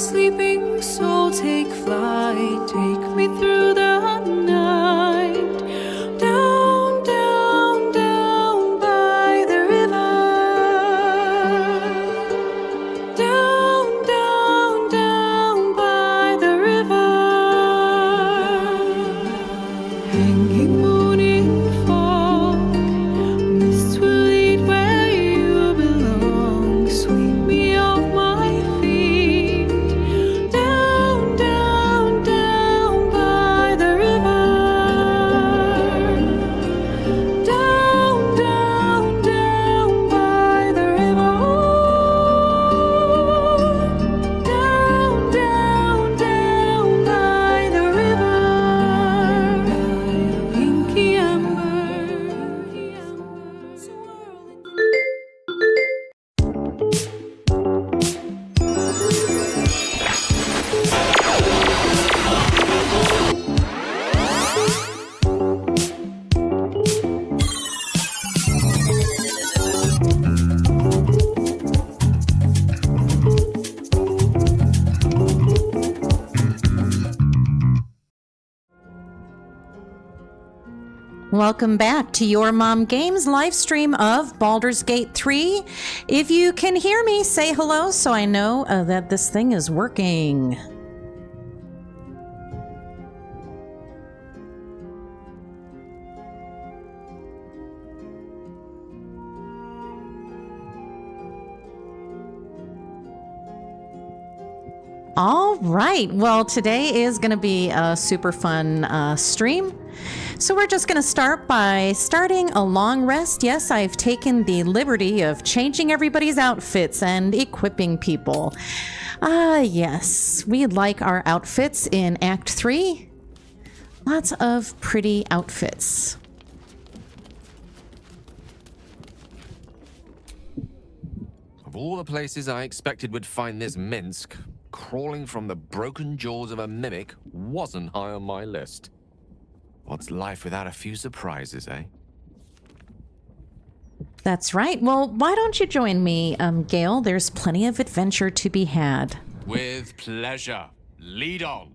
sleeping soul, take flight, take me through the night. Down, down, down by the river. Down, down, down by the river. Hanging moon in fog, mists will lead where you belong. Sweep me off my feet. Down, down, down by the river. Down, down, down by the river. Down, down, down by the river. Pinky amber, swirling. Welcome back to Your Mom Games live stream of Baldur's Gate 3. If you can hear me, say hello so I know that this thing is working. All right, well, today is going to be a super fun stream. So we're just going to start by starting a long rest. Yes, I've taken the liberty of changing everybody's outfits and equipping people. Yes, we like our outfits in Act 3. Lots of pretty outfits. Of all the places I expected would find this Minsk, crawling from the broken jaws of a mimic wasn't high on my list. What's life without a few surprises, eh? That's right. Well, why don't you join me, Gale? There's plenty of adventure to be had. With pleasure. Lead on.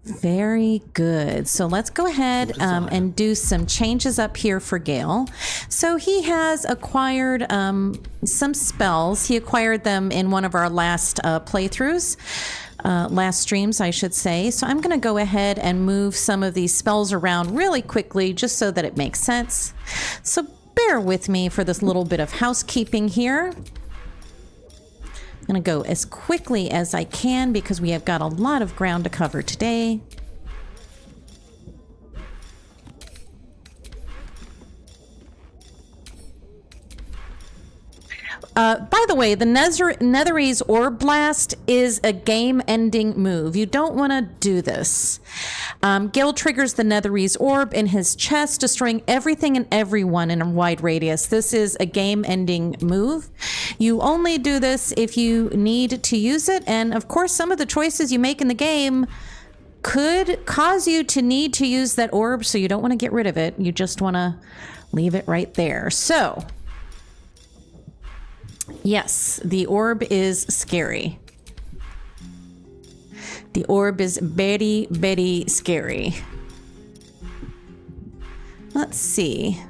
Very good. So let's go ahead and do some changes up here for Gale. So he has acquired some spells. He acquired them in one of our last playthroughs. Last streams, I should say. So I'm going to go ahead and move some of these spells around really quickly just so that it makes sense. So bear with me for this little bit of housekeeping here. I'm going to go as quickly as I can because we have got a lot of ground to cover today. By the way, the Netherese Orb Blast is a game-ending move. You don't want to do this. Gale triggers the Netherese Orb in his chest, destroying everything and everyone in a wide radius. This is a game-ending move. You only do this if you need to use it, and of course, some of the choices you make in the game could cause you to need to use that orb, so you don't want to get rid of it. You just want to leave it right there. So yes, the orb is scary. The orb is very, very scary. Let's see.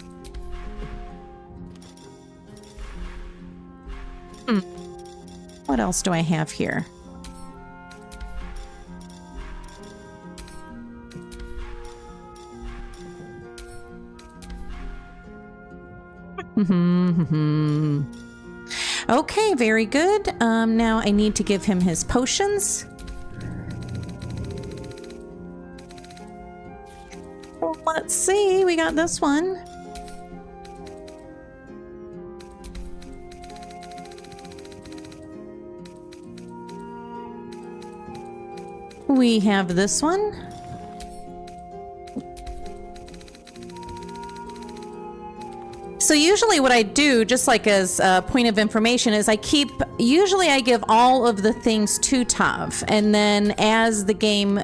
What else do I have here? Okay, very good. Now I need to give him his potions. Let's see, we got this one. We have this one. So usually what I do, just like as a point of information, is usually I give all of the things to Tav, and then as the game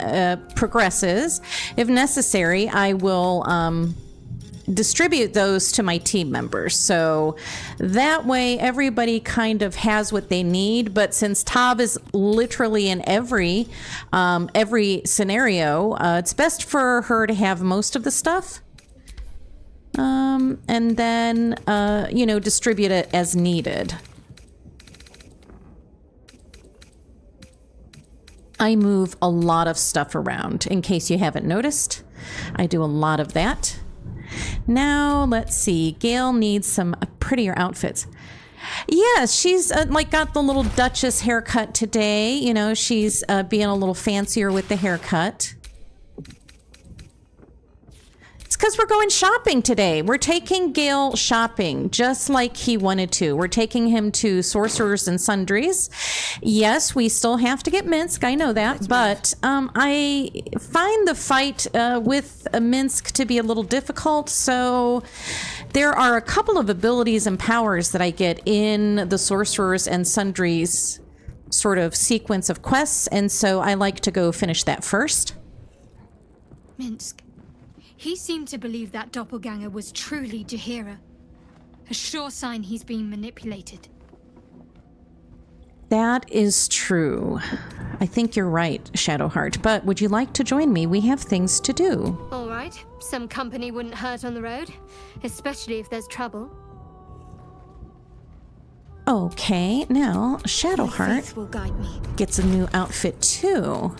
progresses, if necessary, I will distribute those to my team members. So that way everybody kind of has what they need. But since Tav is literally in every scenario, it's best for her to have most of the stuff. And then, distribute it as needed. I move a lot of stuff around, in case you haven't noticed. I do a lot of that. Now, let's see. Gail needs some prettier outfits. Yes, she's got the little Duchess haircut today. You know, she's being a little fancier with the haircut. It's because we're going shopping today. We're taking Gale shopping just like he wanted to. We're taking him to Sorcerers and Sundries. Yes, we still have to get Minsk. I know that. But I find the fight with Minsk to be a little difficult. So there are a couple of abilities and powers that I get in the Sorcerers and Sundries sort of sequence of quests. And so I like to go finish that first. Minsk. He seemed to believe that doppelganger was truly Jaheira. A sure sign he's being manipulated. That is true. I think you're right, Shadowheart. But would you like to join me? We have things to do. All right. Some company wouldn't hurt on the road, especially if there's trouble. Okay, now My Shadowheart faith will guide me. gets a new outfit too.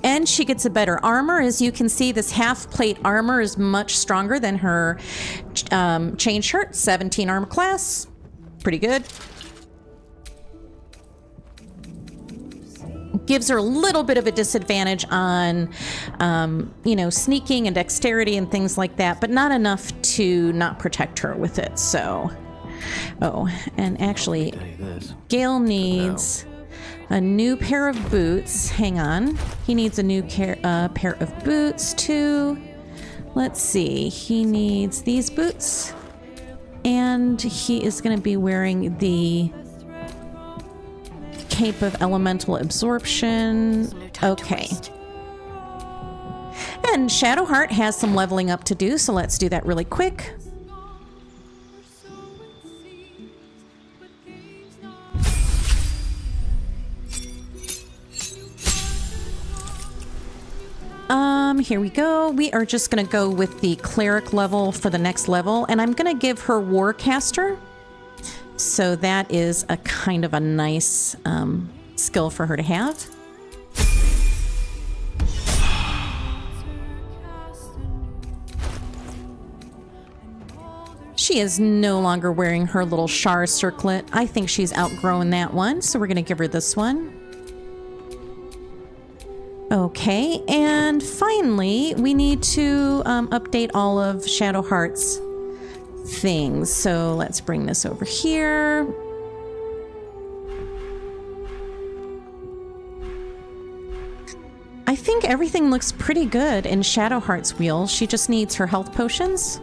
And she gets a better armor. As you can see, this half-plate armor is much stronger than her chain shirt. 17 armor class. Pretty good. Gives her a little bit of a disadvantage on, sneaking and dexterity and things like that, but not enough to not protect her with it, so... Oh, and actually, Gale needs... a new pair of boots. Hang on. He needs a new pair of boots too. Let's see. He needs these boots. And he is going to be wearing the Cape of Elemental Absorption. Okay. And Shadowheart has some leveling up to do, so let's do that really quick. Here we go. We are just going to go with the cleric level for the next level, and I'm going to give her Warcaster. So that is a kind of a nice skill for her to have. She is no longer wearing her little Shar circlet. I think she's outgrown that one, so we're going to give her this one. Okay, and finally, we need to update all of Shadowheart's things. So let's bring this over here. I think everything looks pretty good in Shadowheart's wheel. She just needs her health potions.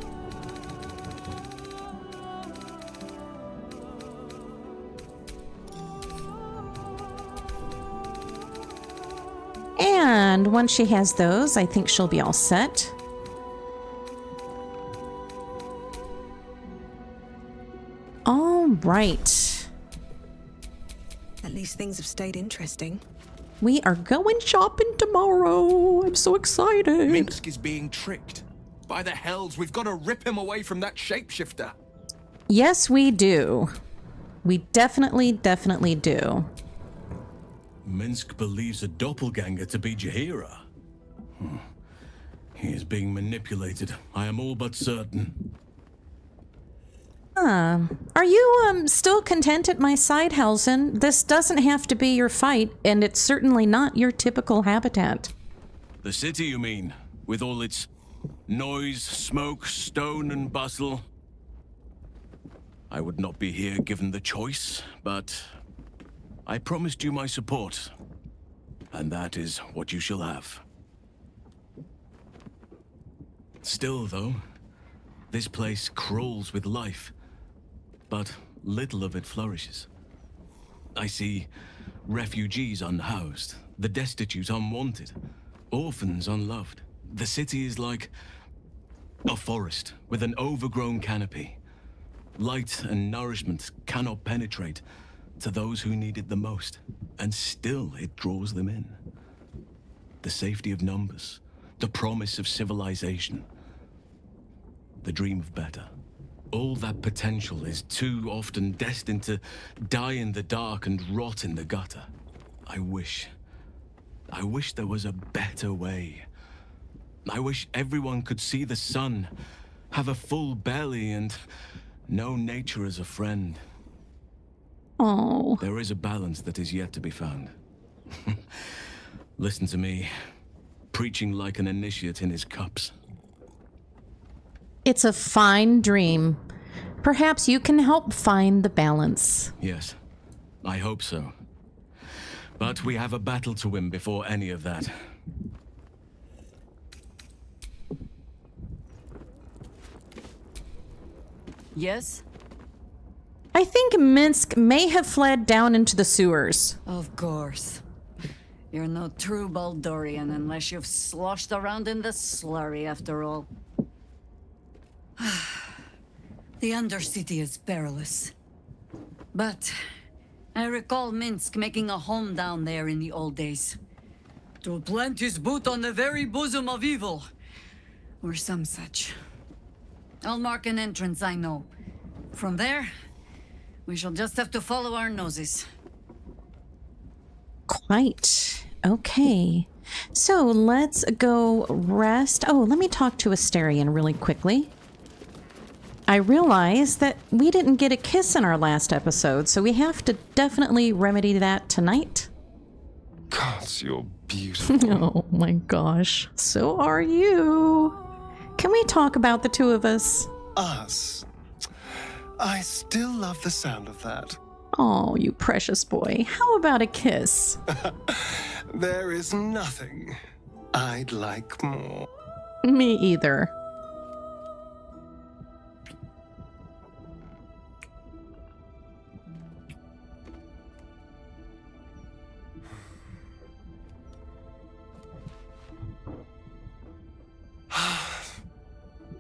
And once she has those, I think she'll be all set. All right. At least things have stayed interesting. We are going shopping tomorrow. I'm so excited. Minsk is being tricked. By the hells, we've got to rip him away from that shapeshifter. Yes, we do. We definitely do. Minsk believes a doppelganger to be Jaheira. He is being manipulated. I am all but certain. Are you still content at my side, Halsin? This doesn't have to be your fight, and it's certainly not your typical habitat. The city, you mean? With all its noise, smoke, stone, and bustle? I would not be here given the choice, but I promised you my support, and that is what you shall have. Still, though, this place crawls with life, but little of it flourishes. I see Refugees unhoused, the destitute unwanted, orphans unloved. The city is like a forest with an overgrown canopy. Light and nourishment cannot penetrate to those who need it the most, and still it draws them in. The safety of numbers, the promise of civilization, the dream of better. All that potential is too often destined to die in the dark and rot in the gutter. I wish there was a better way. I wish everyone could see the sun, have a full belly, and know nature as a friend. Oh. There is a balance that is yet to be found. Listen to me, preaching like an initiate in his cups. It's a fine dream. Perhaps you can help find the balance. Yes, I hope so. But we have a battle to win before any of that. Yes? I think Minsk may have fled down into the sewers. Of course. You're no true Baldurian unless you've sloshed around in the slurry after all. The Undercity is perilous. But I recall Minsk making a home down there in the old days. To plant his boot on the very bosom of evil. Or some such. I'll mark an entrance, I know. From there, we shall just have to follow our noses. Quite. Okay. So let's go rest. Oh, let me talk to Asterion really quickly. I realize that we didn't get a kiss in our last episode, so we have to definitely remedy that tonight. God, you're beautiful. Oh my gosh. So are you. Can we talk about the two of us? Us. I still love the sound of that. Oh, you precious boy. How about a kiss? There is nothing I'd like more. Me either.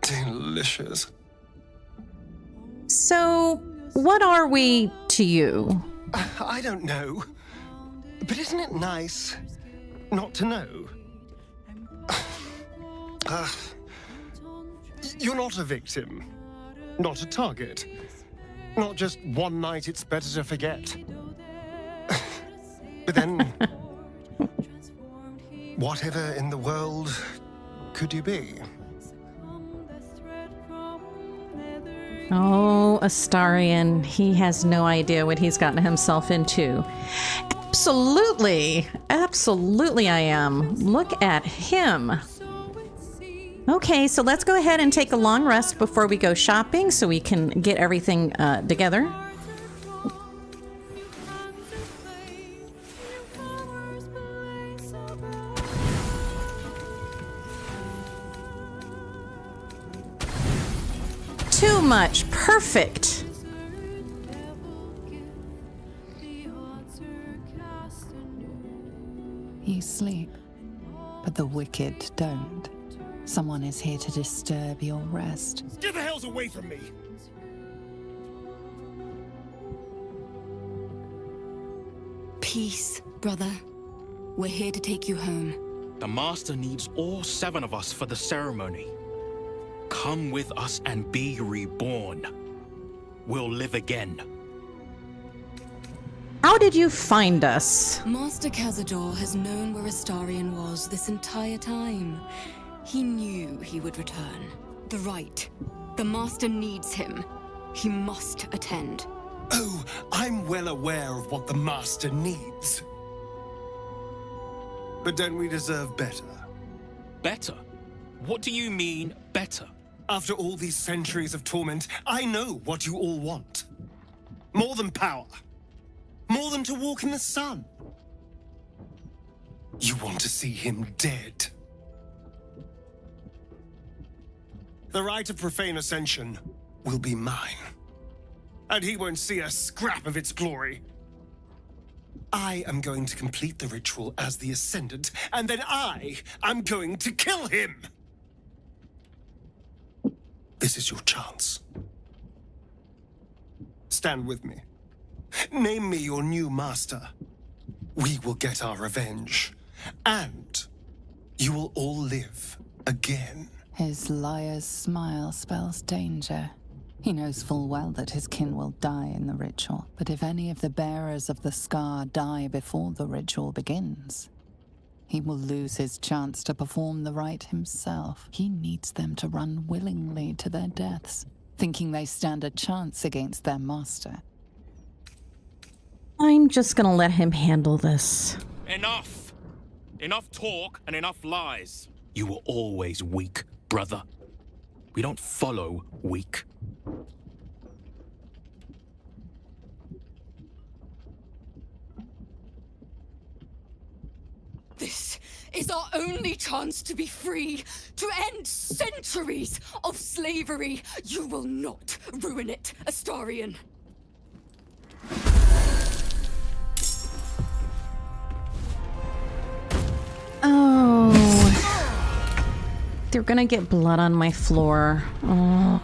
Delicious. So, what are we to you? I don't know. But isn't it nice not to know? You're not a victim. Not a target. Not just one night it's better to forget. But then, whatever in the world could you be? Oh, Astarion. He has no idea what he's gotten himself into. Absolutely. Absolutely I am. Look at him. Okay, so let's go ahead and take a long rest before we go shopping so we can get everything together. Too much. Perfect. You sleep, but the wicked don't. Someone is here to disturb your rest. Get the hells away from me! Peace, brother. We're here to take you home. The Master needs all 7 of us for the ceremony. Come with us and be reborn. We'll live again. How did you find us? Master Cazador has known where Astarion was this entire time. He knew he would return. The rite. The Master needs him. He must attend. Oh, I'm well aware of what the Master needs. But don't we deserve better? Better? What do you mean, better? After all these centuries of torment, I know what you all want. More than power. More than to walk in the sun. You want to see him dead. The right of profane ascension will be mine. And he won't see a scrap of its glory. I am going to complete the ritual as the Ascendant, and then I am going to kill him! This is your chance. Stand with me. Name me your new master. We will get our revenge. And you will all live again. His liar's smile spells danger. He knows full well that his kin will die in the ritual, but if any of the bearers of the scar die before the ritual begins, he will lose his chance to perform the rite himself. He needs them to run willingly to their deaths, thinking they stand a chance against their master. I'm just gonna let him handle this. Enough! Enough talk and enough lies. You were always weak, brother. We don't follow weak. This is our only chance to be free, to end centuries of slavery. You will not ruin it, Astarion. Oh. They're gonna get blood on my floor. Oh.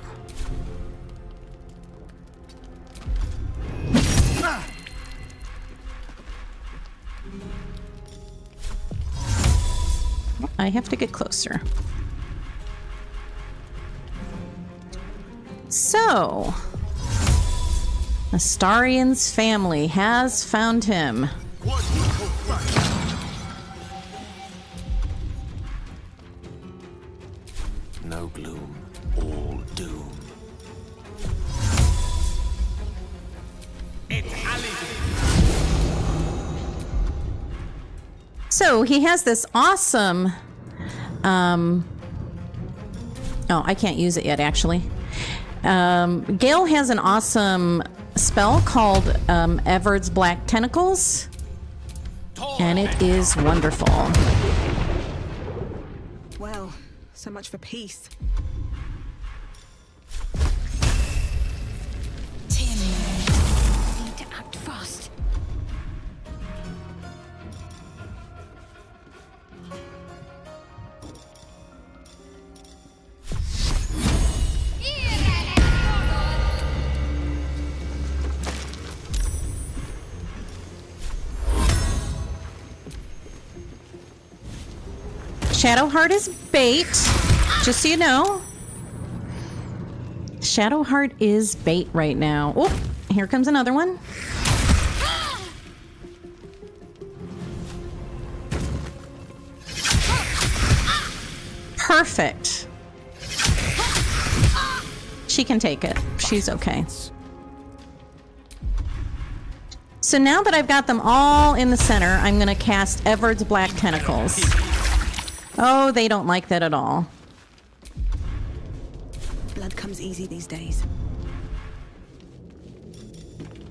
I have to get closer. So, Astarion's family has found him. No gloom, all doom. So he has this awesome, oh, I can't use it yet, actually. Gale has an awesome spell called Everd's Black Tentacles, and it is wonderful. Well, so much for peace. Need to act fast. Shadowheart is bait, just so you know. Shadowheart is bait right now. Oh, here comes another one. Perfect. She can take it. She's okay. So now that I've got them all in the center, I'm going to cast Everd's Black Tentacles. Oh, they don't like that at all. Blood comes easy these days.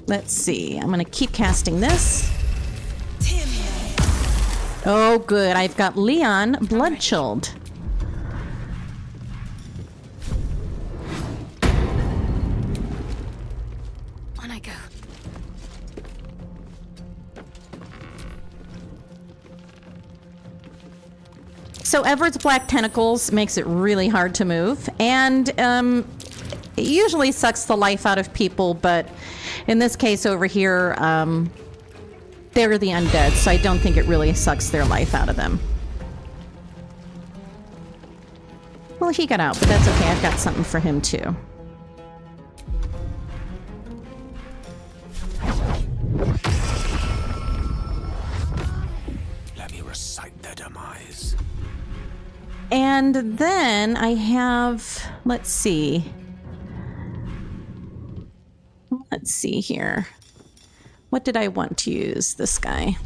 Let's see. I'm going to keep casting this. Oh, good. I've got Leon blood chilled. On I go. So Everett's Black Tentacles makes it really hard to move, and it usually sucks the life out of people, but in this case over here, they're the undead, so I don't think it really sucks their life out of them. Well, he got out, but that's okay. I've got something for him too. Let me recite their demise. And then I have, let's see here. What did I want to use? This guy.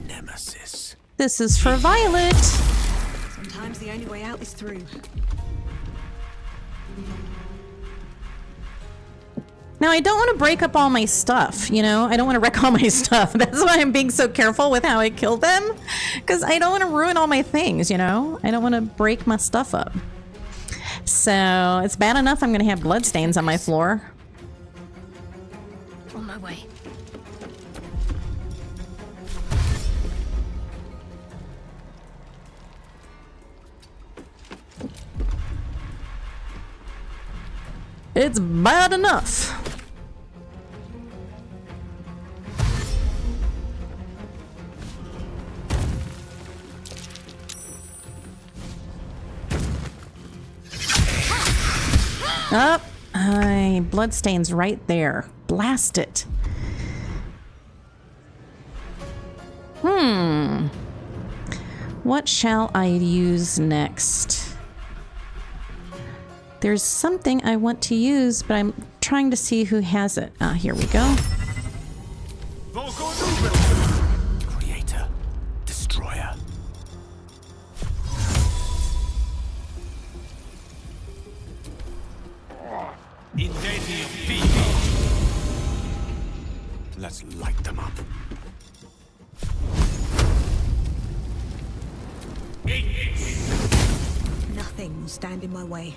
Nemesis. This is for Violet. Sometimes the only way out is through. Now, I don't want to break up all my stuff, you know? I don't want to wreck all my stuff. That's why I'm being so careful with how I kill them. Because I don't want to ruin all my things, you know? I don't want to break my stuff up. So, it's bad enough I'm going to have bloodstains on my floor. On my way. It's bad enough. Up. Bloodstain's right there. Blast it. What shall I use next? There's something I want to use, but I'm trying to see who has it. Ah, here we go. Creator, destroyer. Let's light them up. Nothing will stand in my way.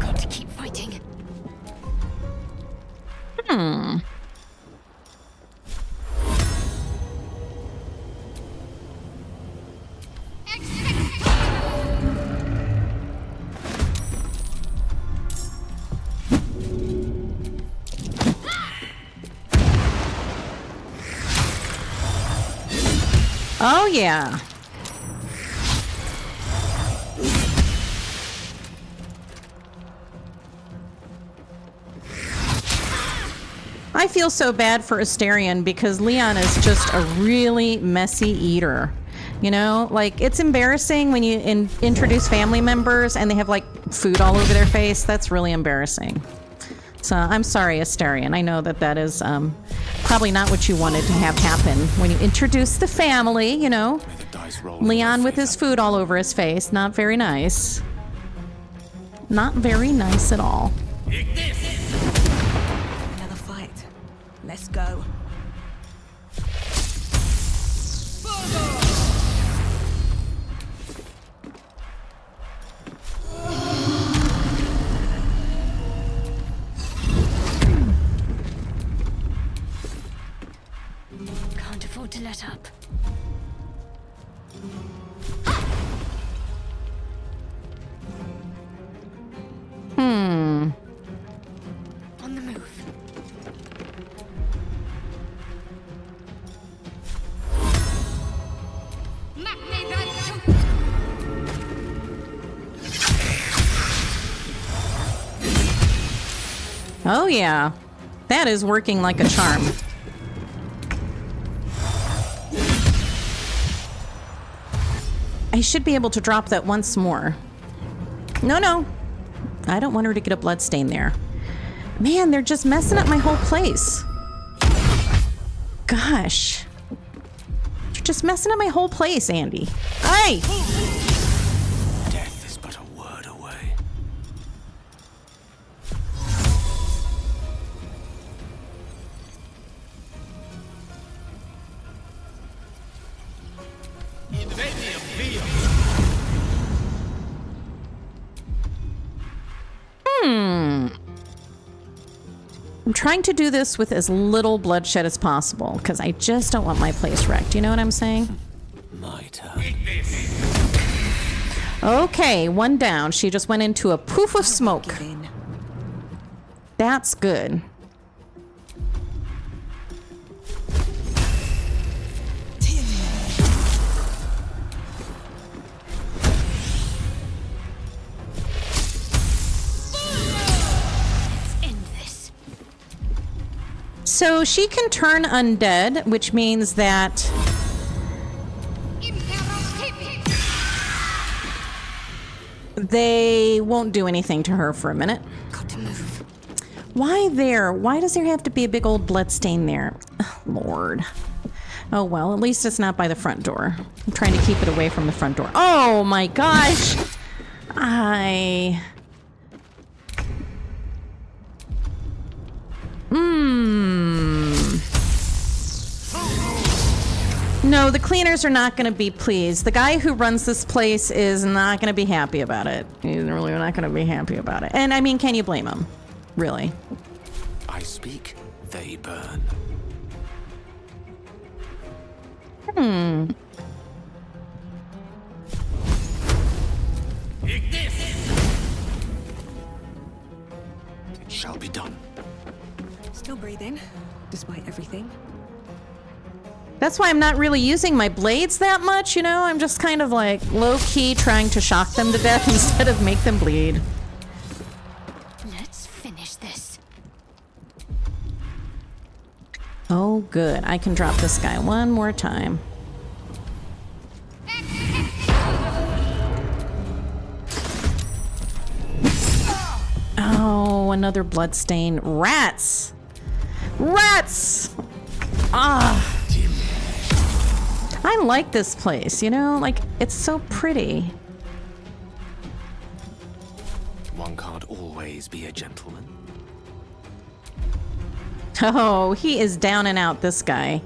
Got to keep fighting. Oh, yeah. I feel so bad for Asterion because Leon is just a really messy eater. You know, like, it's embarrassing when you introduce family members and they have, like, food all over their face. That's really embarrassing. So I'm sorry, Asterion. I know that that is probably not what you wanted to have happen when you introduce the family, you know. Leon with his food all over his face. Not very nice. Not very nice at all. Another fight. Let's go. Can't afford to let up. On the move. Oh, yeah. That is working like a charm. I should be able to drop that once more. No. I don't want her to get a bloodstain there. Man, they're just messing up my whole place. Gosh. You're just messing up my whole place, Andy. Hey! Death is but a word away. I'm trying to do this with as little bloodshed as possible, because I just don't want my place wrecked. You know what I'm saying? My turn. Okay, one down. She just went into a poof of smoke. That's good. So she can turn undead, which means that they won't do anything to her for a minute. Got to move. Why there? Why does there have to be a big old blood stain there? Oh, Lord. Oh, well, at least it's not by the front door. I'm trying to keep it away from the front door. Oh, my gosh. No, the cleaners are not going to be pleased. The guy who runs this place is not going to be happy about it. He's really not going to be happy about it. And I mean, can you blame him? Really? I speak, they burn. Hmm. It shall be done. Still breathing, despite everything. That's why I'm not really using my blades that much, you know? I'm just kind of like low-key trying to shock them to death instead of make them bleed. Let's finish this. Oh, good. I can drop this guy one more time. Oh, another bloodstain. Rats! Rats! Ah! I like this place, you know? Like, it's so pretty. One can't always be a gentleman. Oh, he is down and out, this guy.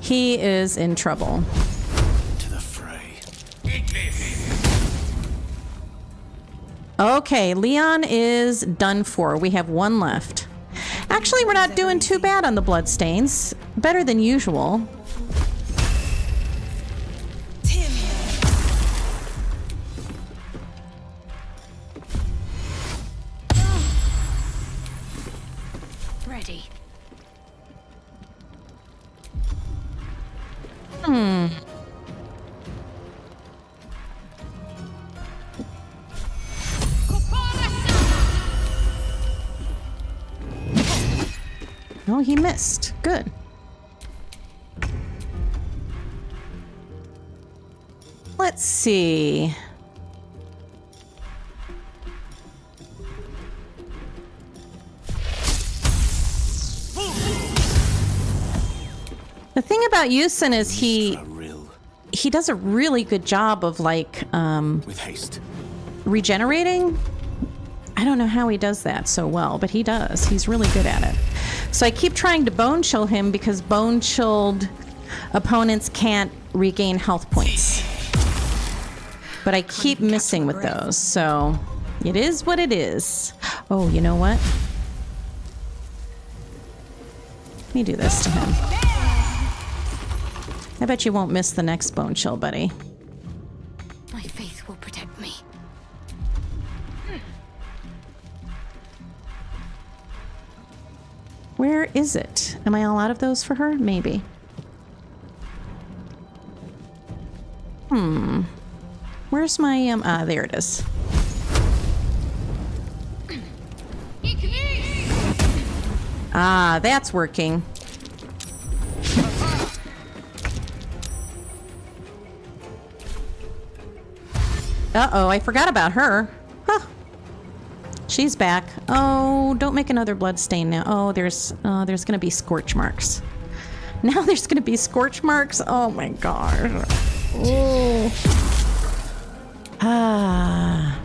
He is in trouble. To the fray. Okay, Leon is done for. We have one left. Actually, we're not doing too bad on the bloodstains. Better than usual. Ready. Hmm. Oh, he missed. Good. Let's see. The thing about Yusin is he does a really good job of like with haste regenerating. I don't know how he does that so well, but he does. He's really good at it. So I keep trying to bone chill him because bone chilled opponents can't regain health points. But I keep missing with those, so it is what it is. Oh, you know what? Let me do this to him. I bet you won't miss the next bone chill, buddy. My faith will protect me. Where is it? Am I all out of those for her? Maybe. Where's my, there it is. Ah, that's working. Uh-oh, I forgot about her. Huh. She's back. Oh, don't make another blood stain now. Oh, there's gonna be scorch marks. Now there's gonna be scorch marks? Oh my gosh. Oh. Ah.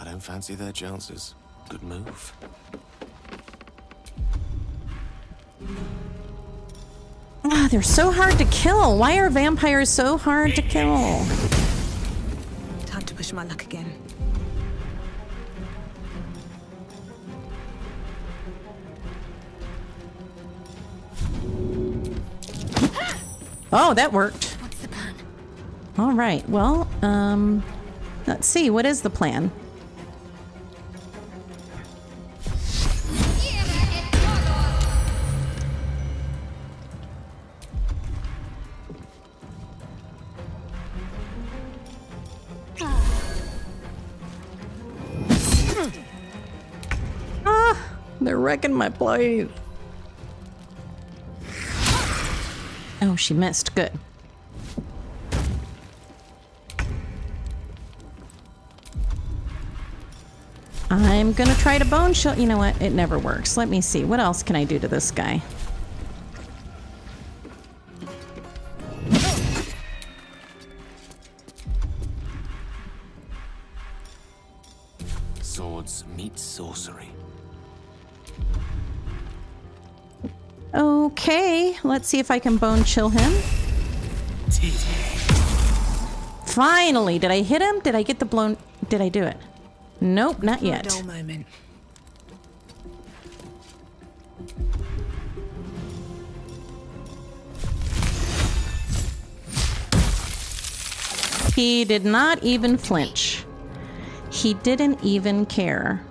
I don't fancy their chances. Good move. Ah, they're so hard to kill. Why are vampires so hard to kill? Time to push my luck again. Oh, that worked. What's the plan? All right. Well, let's see. What is the plan? Ah, they're wrecking my place. Oh, she missed. Good. I'm gonna try to bone chill. You know what? It never works. Let me see. What else can I do to this guy? Swords meet sorcery. Okay, let's see if I can bone chill him. Finally, did I hit him? Did I get the blown? Did I do it? Nope, not yet. A dull moment. He did not even flinch. He didn't even care.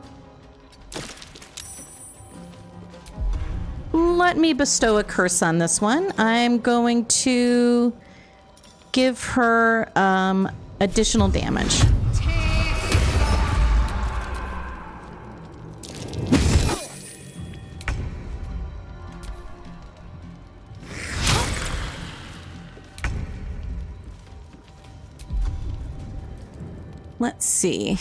Let me bestow a curse on this one. I'm going to give her additional damage. Let's see.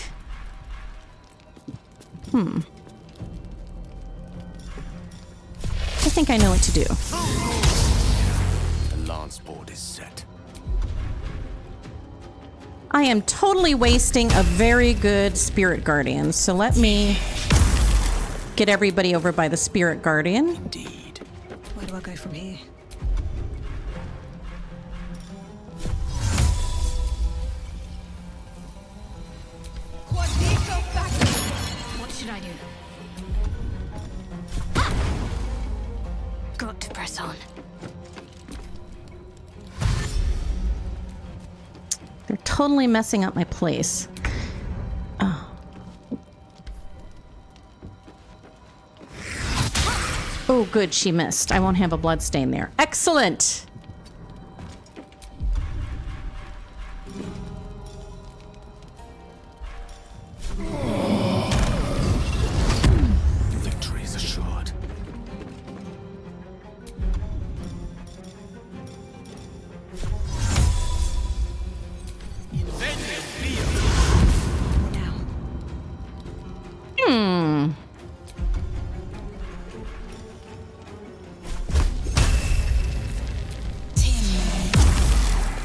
I think I know what to do. The lance board is set. I am totally wasting a very good spirit guardian, so let me get everybody over by the spirit guardian. Indeed. Where do I go from here? What should I do? Got to press on. They're totally messing up my place. Oh. Oh, good, she missed. I won't have a blood stain there. Excellent! Victory is assured.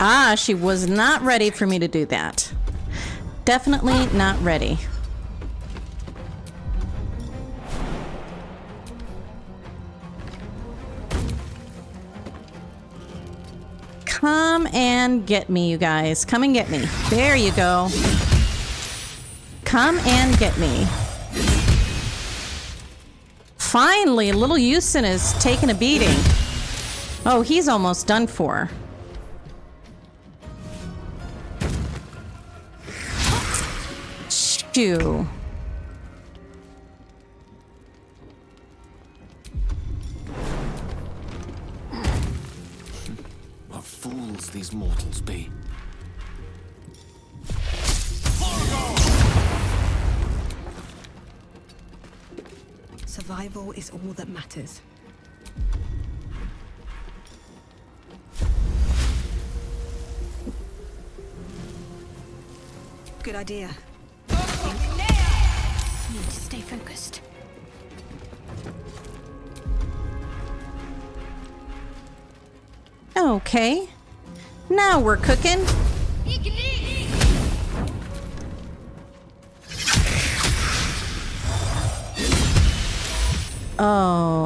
Ah, she was not ready for me to do that. Definitely not ready. Come and get me, you guys. Come and get me. There you go. Come and get me. Finally, little Houston is taking a beating. Oh, he's almost done for. Shoo. What fools these mortals be. Survival is all that matters. Good idea. Need to stay focused. Okay. Now we're cooking.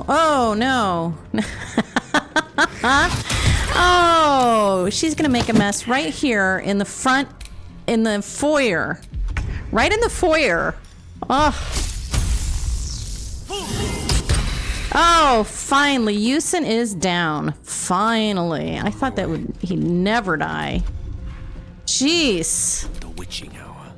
Oh no. Oh, she's gonna make a mess right here in the front, in the foyer. Right in the foyer. Oh. Oh, finally. Houston is down. Finally. I thought that he'd never die. Jeez. The witching hour.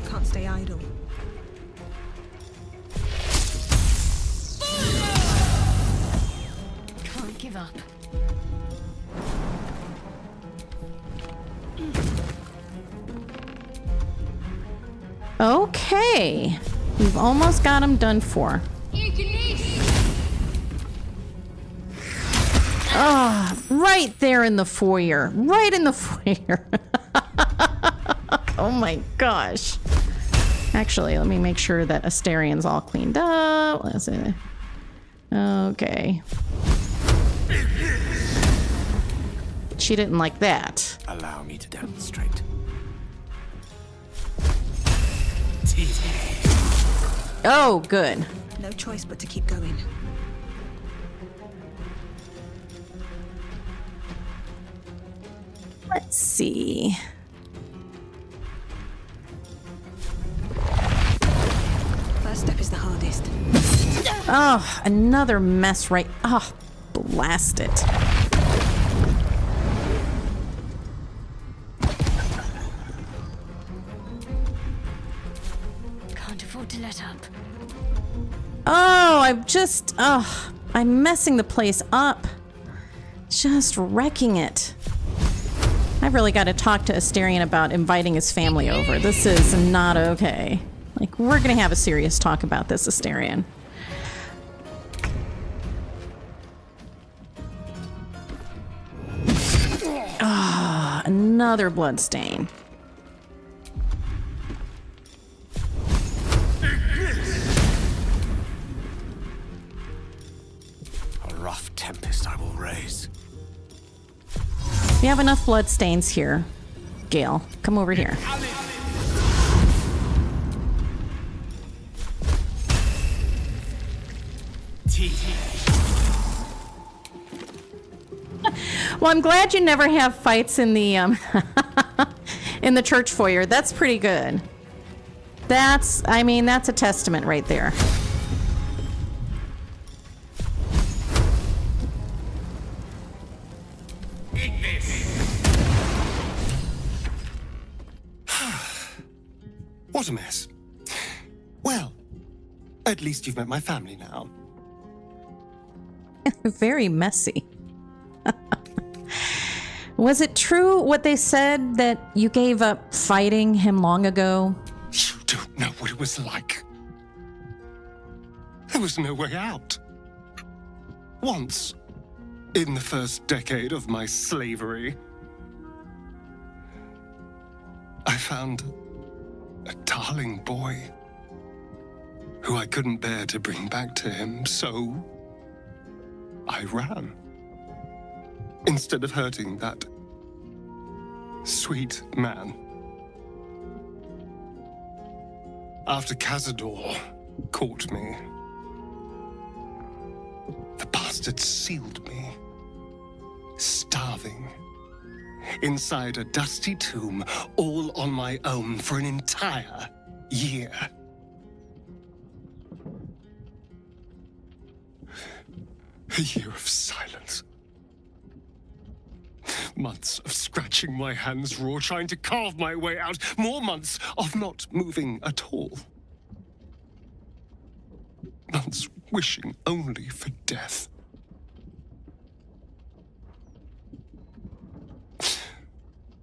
Can't stay idle. Can't give up. Okay. We've almost got him done for. Oh, right there in the foyer. Right in the foyer. Oh my gosh. Actually, let me make sure that Asterian's all cleaned up. Let's see. Okay. She didn't like that. Allow me to demonstrate. Oh, good. No choice but to keep going. Let's see. First step is the hardest. Oh, another mess right. Oh, blast it. Can't afford to let up. Oh, I'm messing the place up. Just wrecking it. I've really got to talk to Asterion about inviting his family over. This is not okay. Like, we're going to have a serious talk about this, Asterion. Ah, another bloodstain. A rough tempest I will raise. We have enough bloodstains here. Gale, come over here. Well, I'm glad you never have fights in the in the church foyer. That's pretty good. That's a testament right there. What a mess. Well, at least you've met my family now. Very messy. Was it true what they said that you gave up fighting him long ago? You don't know what it was like. There was no way out. Once, in the first decade of my slavery, I found a darling boy who I couldn't bear to bring back to him, so I ran. Instead of hurting that sweet man. After Cazador caught me, the bastard sealed me, starving, inside a dusty tomb, all on my own for an entire year. A year of silence. Months of scratching my hands raw, trying to carve my way out. More months of not moving at all. Months wishing only for death.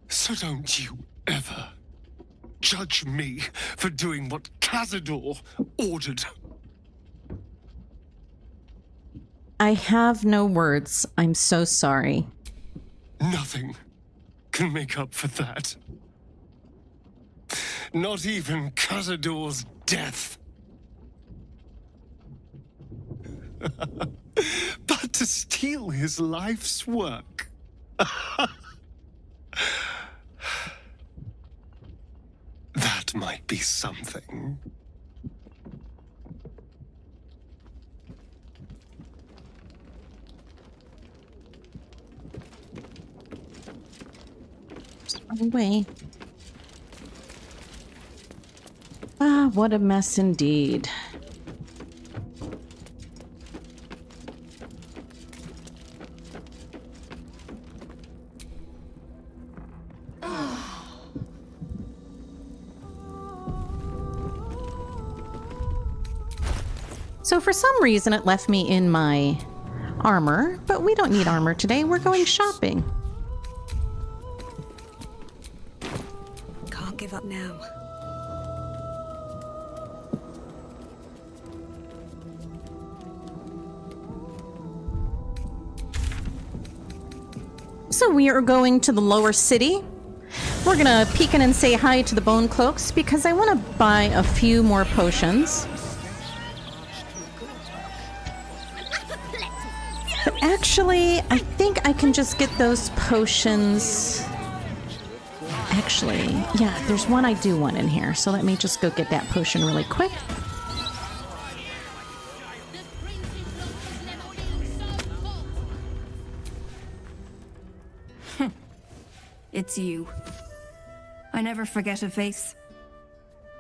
So don't you ever judge me for doing what Cazador ordered. I have no words. I'm so sorry. Nothing can make up for that. Not even Cazador's death. But to steal his life's work. That might be something. Away. Ah, what a mess indeed. So for some reason it left me in my armor, but we don't need armor today. We're going shopping. Can't give up now. So we are going to the lower city. We're gonna peek in and say hi to the bone cloaks because I want to buy a few more potions. But actually, I think I can just get those potions. Actually, yeah, there's one I do want in here. So let me just go get that potion really quick. it's you. I never forget a face.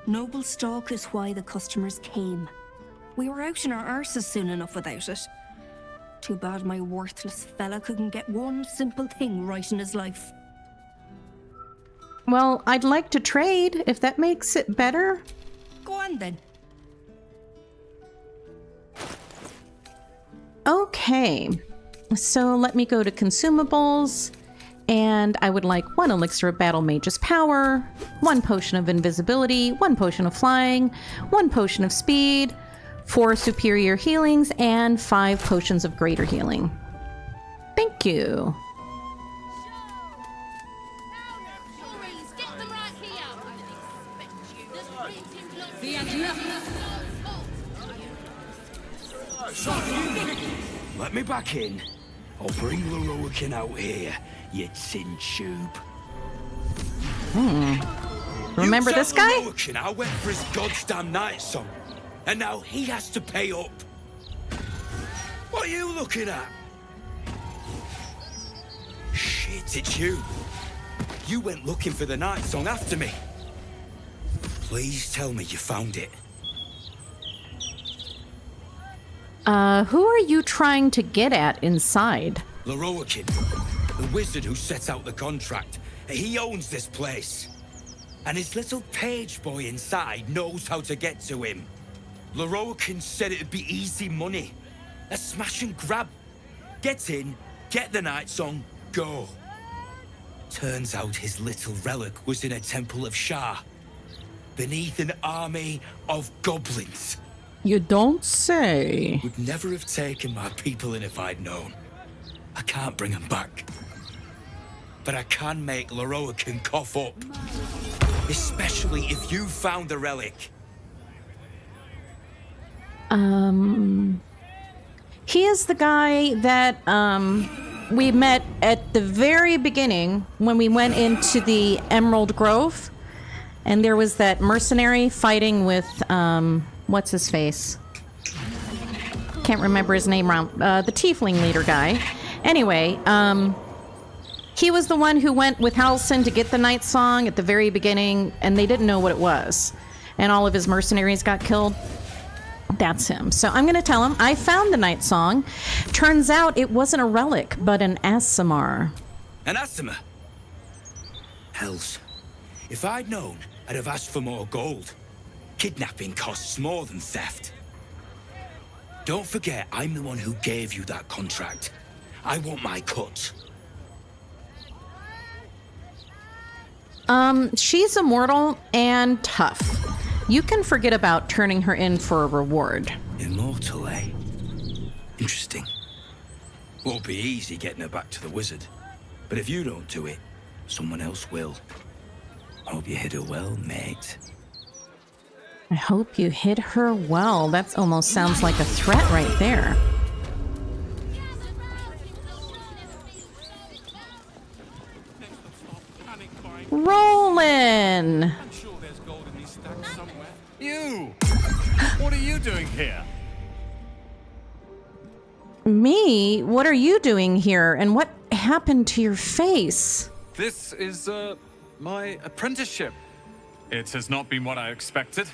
Noble stock is why the customers came. We were out in our arses soon enough without it. Too bad my worthless fella couldn't get one simple thing right in his life. Well, I'd like to trade, if that makes it better. Go on then. Okay, so let me go to consumables, and I would like 1 elixir of battle mage's power, 1 potion of invisibility, 1 potion of flying, 1 potion of speed, 4 superior healings, and 5 potions of greater healing. Thank you. Let me back in. I'll bring Leroican out here, you tin tube. Remember this guy? Leroican, I went for his goddamn night song, and now he has to pay up. What are you looking at? Shit, it's you. You went looking for the night song after me. Please tell me you found it. Who are you trying to get at inside? Leroican, the wizard who set out the contract. He owns this place. And his little page boy inside knows how to get to him. Leroican said it'd be easy money. A smash and grab. Get in, get the night song, go. Turns out his little relic was in a temple of Shah, beneath an army of goblins. You don't say. Would never have taken my people in if I'd known. I can't bring them back. But I can make Leroican cough up. Especially if you found the relic. He is the guy that, we met at the very beginning when we went into the Emerald Grove. And there was that mercenary fighting with, what's his face? Can't remember his name. The tiefling leader guy. Anyway, he was the one who went with Halson to get the night song at the very beginning, and they didn't know what it was. And all of his mercenaries got killed. That's him. So I'm going to tell him I found the night song. Turns out it wasn't a relic, but an Aasimar. An Aasimar? Hells. If I'd known, I'd have asked for more gold. Kidnapping costs more than theft. Don't forget, I'm the one who gave you that contract. I want my cut. She's immortal and tough. You can forget about turning her in for a reward. Immortal, eh? Interesting. Won't be easy getting her back to the wizard. But if you don't do it, someone else will. Hope you hit her well, mate. I hope you hit her well. That almost sounds like a threat right there. Rollin'! You! What are you doing here? Me? What are you doing here? And what happened to your face? This is, my apprenticeship. It has not been what I expected.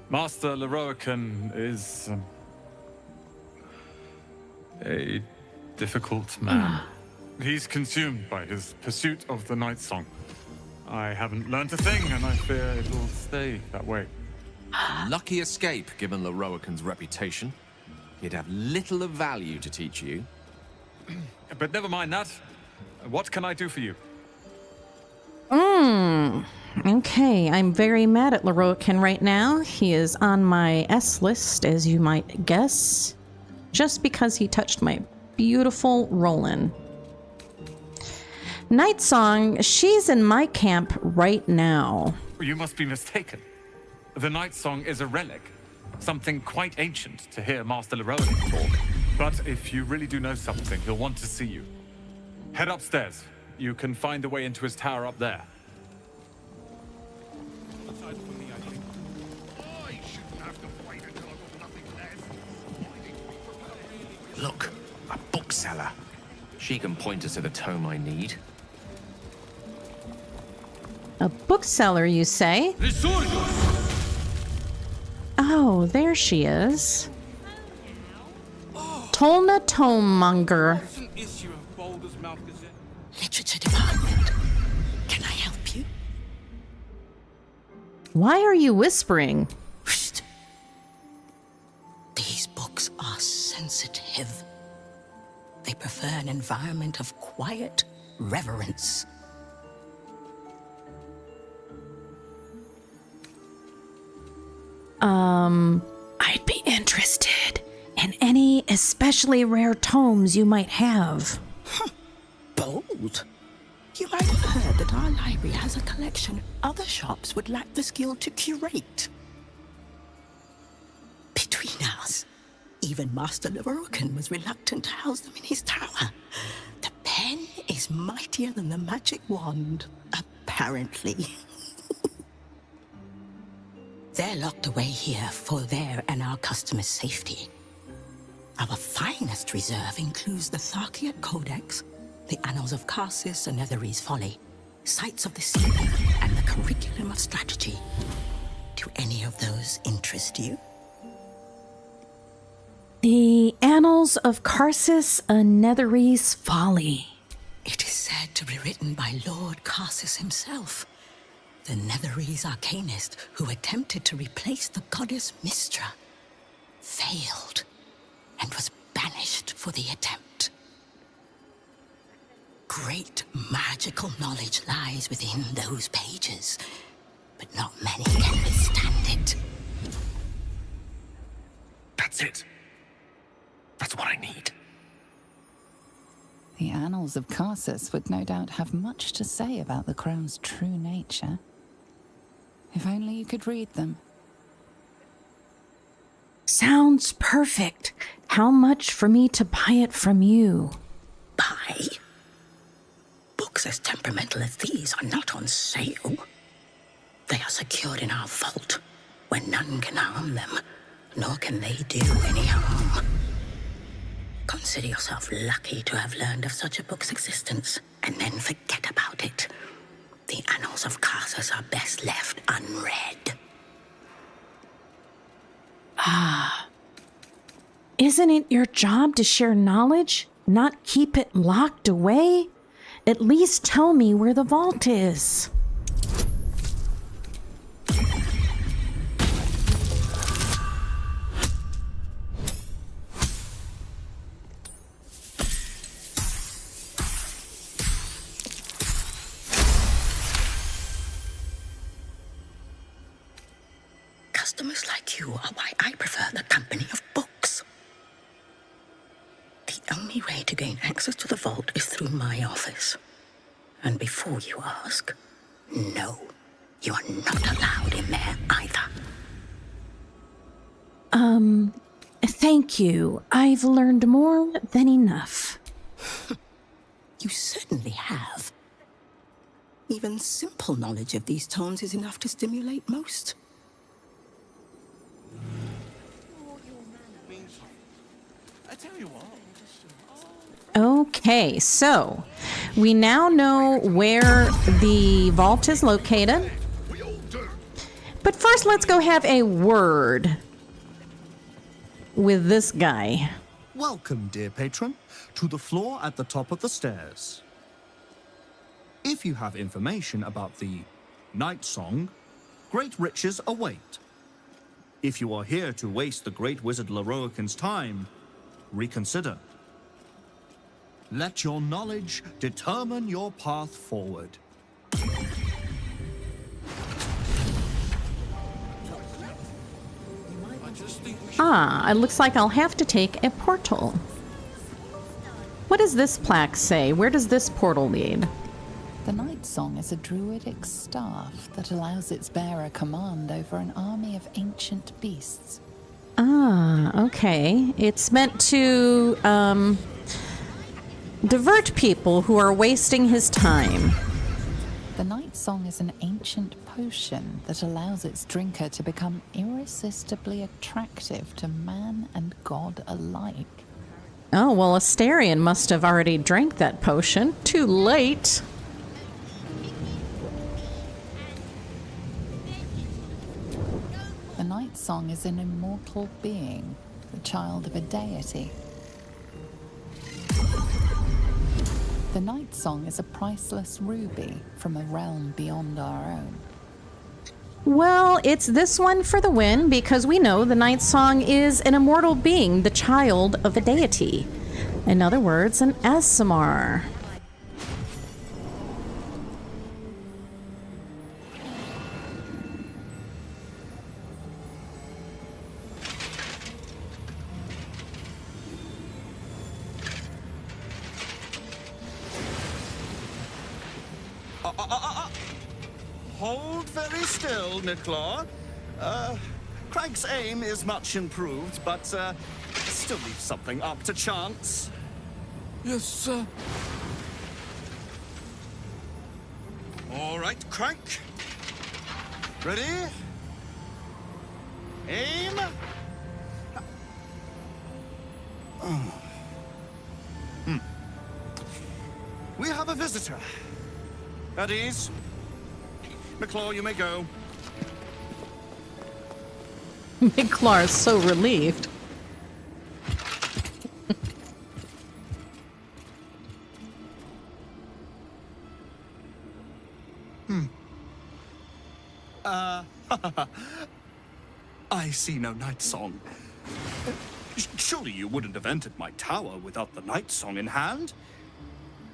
Master Leroican is a difficult man. He's consumed by his pursuit of the night song. I haven't learned a thing, and I fear it will stay that way. Lucky escape, given Leroican's reputation. He'd have little of value to teach you. But never mind that. What can I do for you? Okay, I'm very mad at Leroican right now. He is on my S list, as you might guess, just because he touched my beautiful Roland. Night Song, she's in my camp right now. You must be mistaken. The night song is a relic, something quite ancient to hear Master Leroican talk. But if you really do know something, he'll want to see you. Head upstairs. You can find the way into his tower up there. Look, a bookseller. She can point us to the tome I need. A bookseller, you say? Oh, there she is. Tolna Tomemonger. Literature department. Can I help you? Why are you whispering? These books are sensitive. They prefer an environment of quiet reverence. I'd be interested in any especially rare tomes you might have. Bold. You might have heard that our library has a collection other shops would lack the skill to curate. Between us, even Master Lerocan was reluctant to house them in his tower. The pen is mightier than the magic wand, apparently. They're locked away here for their and our customers' safety. Our finest reserve includes the Tharkiat Codex, the Annals of Karsus and Netherese Folly, Sights of the Sea, and the Curriculum of Strategy. Do any of those interest you? The Annals of Karsus and Netherese Folly. It is said to be written by Lord Karsus himself, the Netherese arcanist who attempted to replace the goddess Mystra, failed, and was banished for the attempt. Great magical knowledge lies within those pages, but not many can withstand it. That's it. That's what I need. The Annals of Karsus would no doubt have much to say about the crown's true nature. If only you could read them. Sounds perfect. How much for me to buy it from you? Buy? Books as temperamental as these are not on sale. They are secured in our vault, where none can harm them, nor can they do any harm. Consider yourself lucky to have learned of such a book's existence, and then forget about it. The Annals of Karsus are best left unread. Isn't it your job to share knowledge, not keep it locked away? At least tell me where the vault is. Customers like you are why I prefer the company of books. The only way to gain access to the vault is through my office. And before you ask, no, you are not allowed in there either. Thank you. I've learned more than enough. You certainly have. Even simple knowledge of these tones is enough to stimulate most. Okay, so we now know where the vault is located. But first, let's go have a word with this guy. Welcome, dear patron, to the floor at the top of the stairs. If you have information about the Night Song, great riches await. If you are here to waste the great wizard Leroican's time, reconsider. Let your knowledge determine your path forward. It looks like I'll have to take a portal. What does this plaque say? Where does this portal lead? The Night Song is a druidic staff that allows its bearer command over an army of ancient beasts. Okay. It's meant to, divert people who are wasting his time. The Night Song is an ancient potion that allows its drinker to become irresistibly attractive to man and god alike. Oh, well, Astarion must have already drank that potion. Too late. Night Song is an immortal being, the child of a deity. The Night Song is a priceless ruby from a realm beyond our own. Well, it's this one for the win because we know the Night Song is an immortal being, the child of a deity. In other words, an Aasimar. Hold very still, Nicklaw. Craig's aim is much improved, but still leaves something up to chance. Yes, sir. All right, Craig. Ready? Aim. We have a visitor. At ease. McClaw, you may go. McClar is so relieved. I see no Night Song. Surely you wouldn't have entered my tower without the Night Song in hand?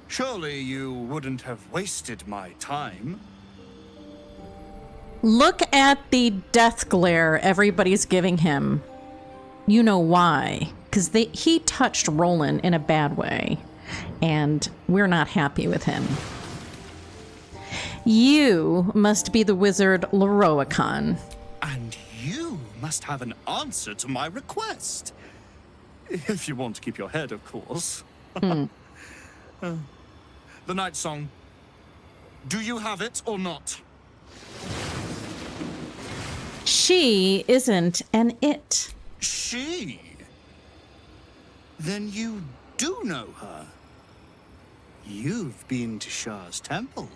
Surely you wouldn't have wasted my time? Look at the death glare everybody's giving him. You know why. Because he touched Roland in a bad way. And we're not happy with him. You must be the wizard Leroicon. And you must have an answer to my request. If you want to keep your head, of course. The Night Song. Do you have it or not? She isn't an it. She? Then you do know her. You've been to Shah's temple.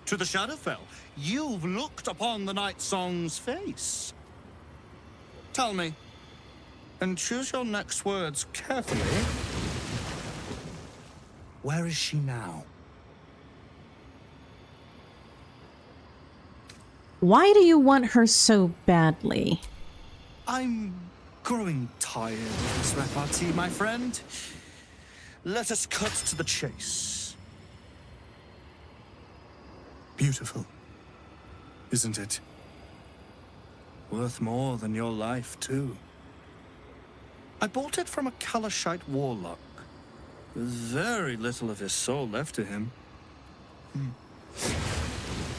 To the Shadowfell. You've looked upon the Night Song's face. Tell me, and choose your next words carefully. Where is she now? Why do you want her so badly? I'm growing tired of this repartee, my friend. Let us cut to the chase. Beautiful, isn't it? Worth more than your life, too. I bought it from a Kalashite warlock. There's very little of his soul left to him.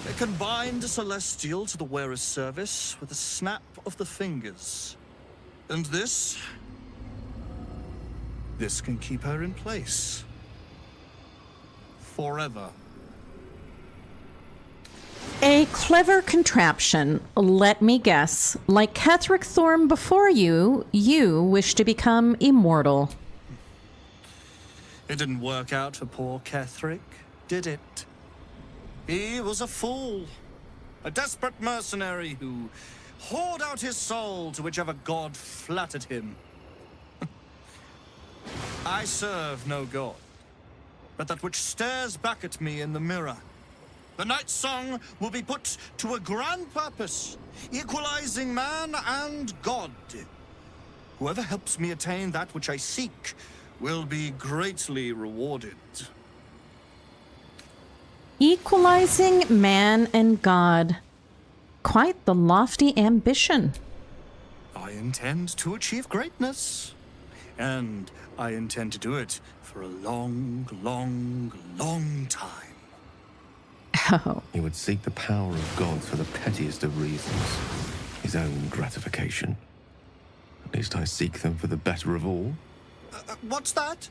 It can bind a celestial to the wearer's service with a snap of the fingers. And this can keep her in place. Forever. A clever contraption. Let me guess. Like Ketheric Thorm before you, you wish to become immortal. It didn't work out for poor Ketheric, did it? He was a fool. A desperate mercenary who poured out his soul to whichever god flattered him. I serve no god, but that which stares back at me in the mirror. The Night Song will be put to a grand purpose, equalizing man and god. Whoever helps me attain that which I seek will be greatly rewarded. Equalizing man and God. Quite the lofty ambition. I intend to achieve greatness. And I intend to do it for a long, long, long time. Oh. He would seek the power of gods for the pettiest of reasons. His own gratification. At least I seek them for the better of all. What's that?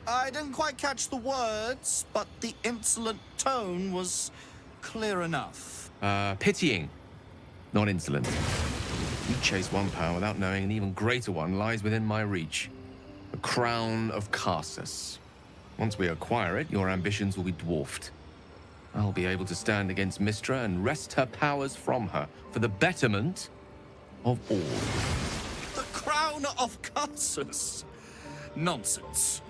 I didn't quite catch the words, but the insolent tone was clear enough. Pitying, not insolent. You chase one power without knowing an even greater one lies within my reach. The crown of Karsus. Once we acquire it, your ambitions will be dwarfed. I'll be able to stand against Mystra and wrest her powers from her for the betterment of all. The crown of curses! Nonsense.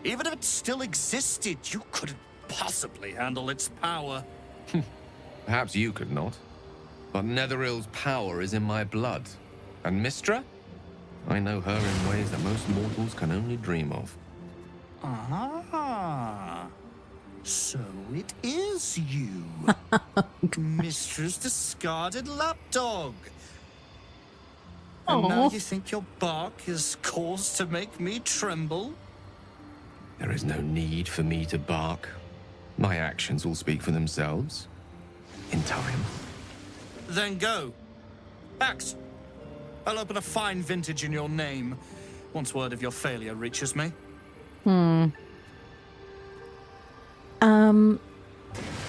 Even if it still existed, you couldn't possibly handle its power. Perhaps you could not. But Netherill's power is in my blood. And Mystra? I know her in ways that most mortals can only dream of. Ah, so it is you. Mistra's discarded lapdog. And now you think your bark is cause to make me tremble? There is no need for me to bark. My actions will speak for themselves. In time. Then go. Axe. I'll open a fine vintage in your name once word of your failure reaches me.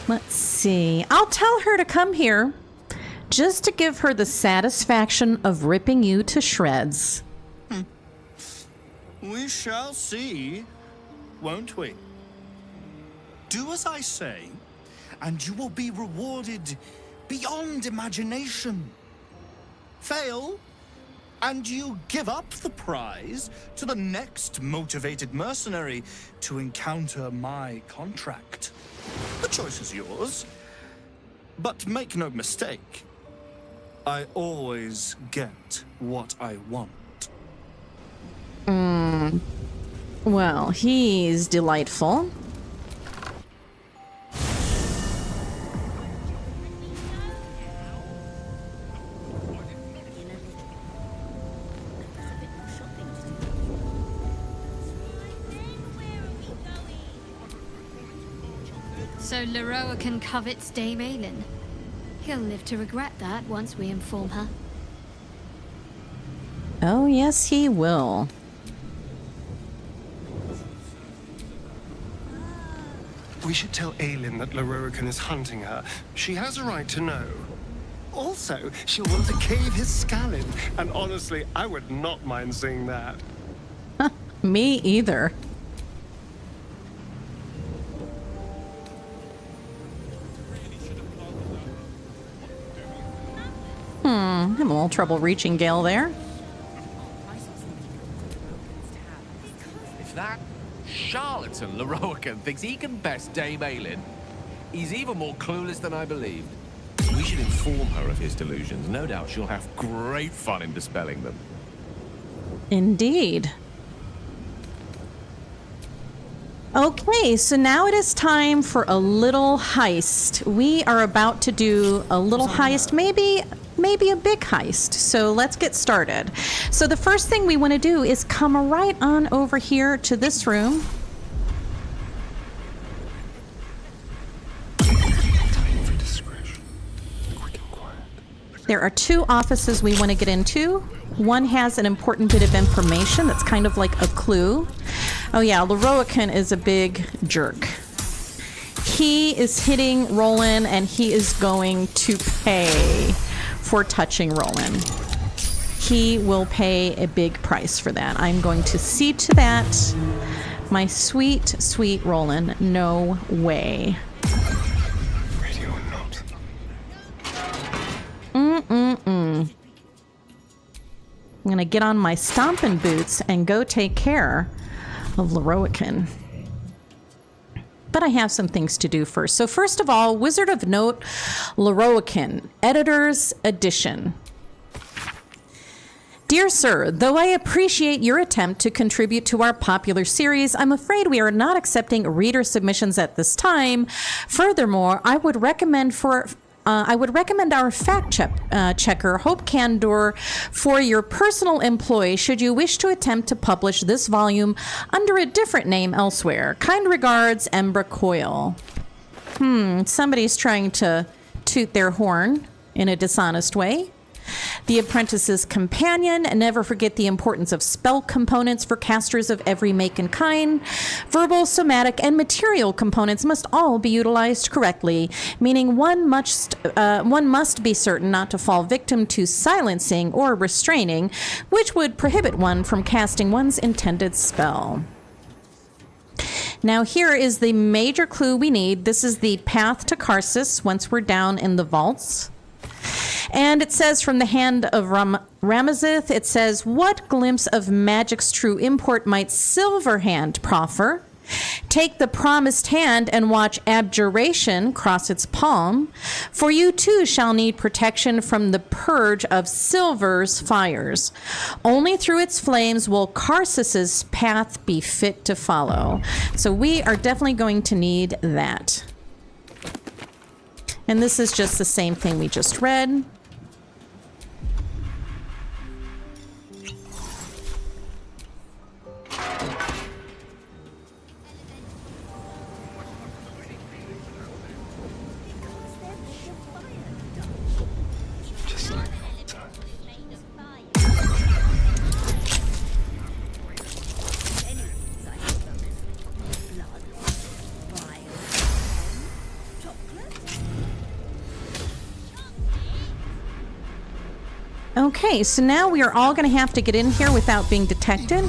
Let's see. I'll tell her to come here just to give her the satisfaction of ripping you to shreds. We shall see, won't we? Do as I say, and you will be rewarded beyond imagination. Fail, and you give up the prize to the next motivated mercenary to encounter my contract. The choice is yours, but make no mistake, I always get what I want. Well, he's delightful. So Leroican covets Dame Aylin. He'll live to regret that once we inform her. Oh, yes, he will. We should tell Aylin that Leroican is hunting her. She has a right to know. Also, she'll want to cave his skull in, and honestly, I would not mind seeing that. Me either. Having a little trouble reaching Gale there. If that charlatan Leroican thinks he can best Dame Aylin, he's even more clueless than I believed. We should inform her of his delusions. No doubt she'll have great fun in dispelling them. Indeed. Okay, so now it is time for a little heist. We are about to do a little heist, maybe a big heist. So let's get started. So the first thing we want to do is come right on over here to this room. There are two offices we want to get into. One has an important bit of information that's kind of like a clue. Oh yeah, Leroican is a big jerk. He is hitting Roland and he is going to pay for touching Roland. He will pay a big price for that. I'm going to see to that. My sweet, sweet Roland. No way. Radio or not. I'm gonna get on my stomping boots and go take care of Leroican. But I have some things to do first. So first of all, Wizard of Note, Leroican, Editor's Edition. Dear Sir, though I appreciate your attempt to contribute to our popular series, I'm afraid we are not accepting reader submissions at this time. Furthermore, I would recommend our fact-checker, Hope Candor, for your personal employ should you wish to attempt to publish this volume under a different name elsewhere. Kind regards, Embra Coyle. Somebody's trying to toot their horn in a dishonest way. The Apprentice's Companion, and never forget the importance of spell components for casters of every make and kind. Verbal, somatic, and material components must all be utilized correctly, meaning one must be certain not to fall victim to silencing or restraining, which would prohibit one from casting one's intended spell. Now here is the major clue we need. This is the path to Karsus once we're down in the vaults. And it says from the hand of Ramazith, it says, what glimpse of magic's true import might Silverhand proffer? Take the promised hand and watch abjuration cross its palm, for you too shall need protection from the purge of Silver's fires. Only through its flames will Karsus's path be fit to follow. So we are definitely going to need that. And this is just the same thing we just read. Okay, so now we are all going to have to get in here without being detected.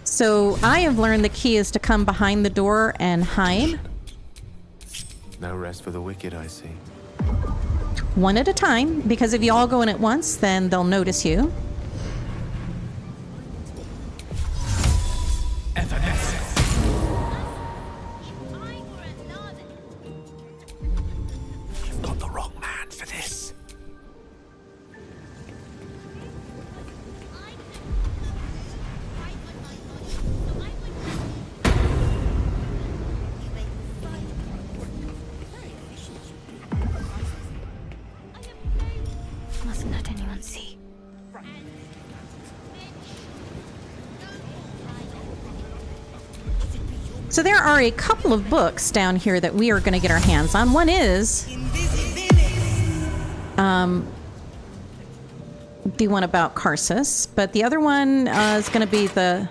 So I have learned the key is to come behind the door and hide. No rest for the wicked, I see. One at a time, because if you all go in at once, then they'll notice you. You've got the wrong man for this. Mustn't let anyone see. So there are a couple of books down here that we are going to get our hands on. One is the one about Karsus, but the other one is going to be the,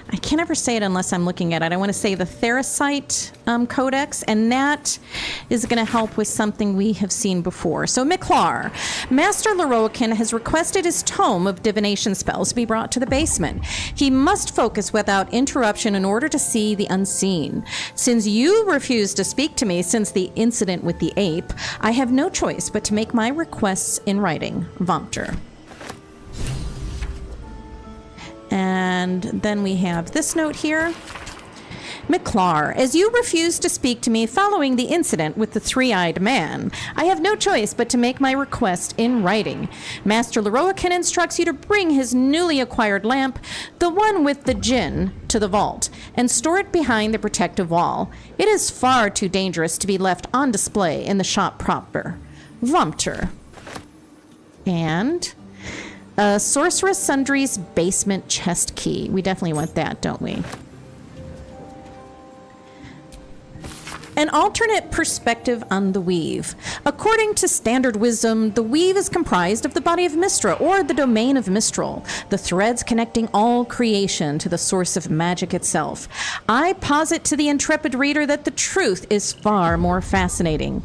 I can't ever say it unless I'm looking at it. I want to say the Theresite Codex, and that is going to help with something we have seen before. So Miklar, Master Leroican has requested his tome of divination spells to be brought to the basement. He must focus without interruption in order to see the unseen. Since you refused to speak to me since the incident with the ape, I have no choice but to make my requests in writing. Vomter. And then we have this note here. Miklar, as you refused to speak to me following the incident with the three-eyed man, I have no choice but to make my request in writing. Master Leroican instructs you to bring his newly acquired lamp, the one with the djinn, to the vault, and store it behind the protective wall. It is far too dangerous to be left on display in the shop proper. Vomter. And Sorceress Sundry's basement chest key. We definitely want that, don't we? An alternate perspective on the weave. According to standard wisdom, the weave is comprised of the body of Mystra, or the domain of Mistral, the threads connecting all creation to the source of magic itself. I posit to the intrepid reader that the truth is far more fascinating.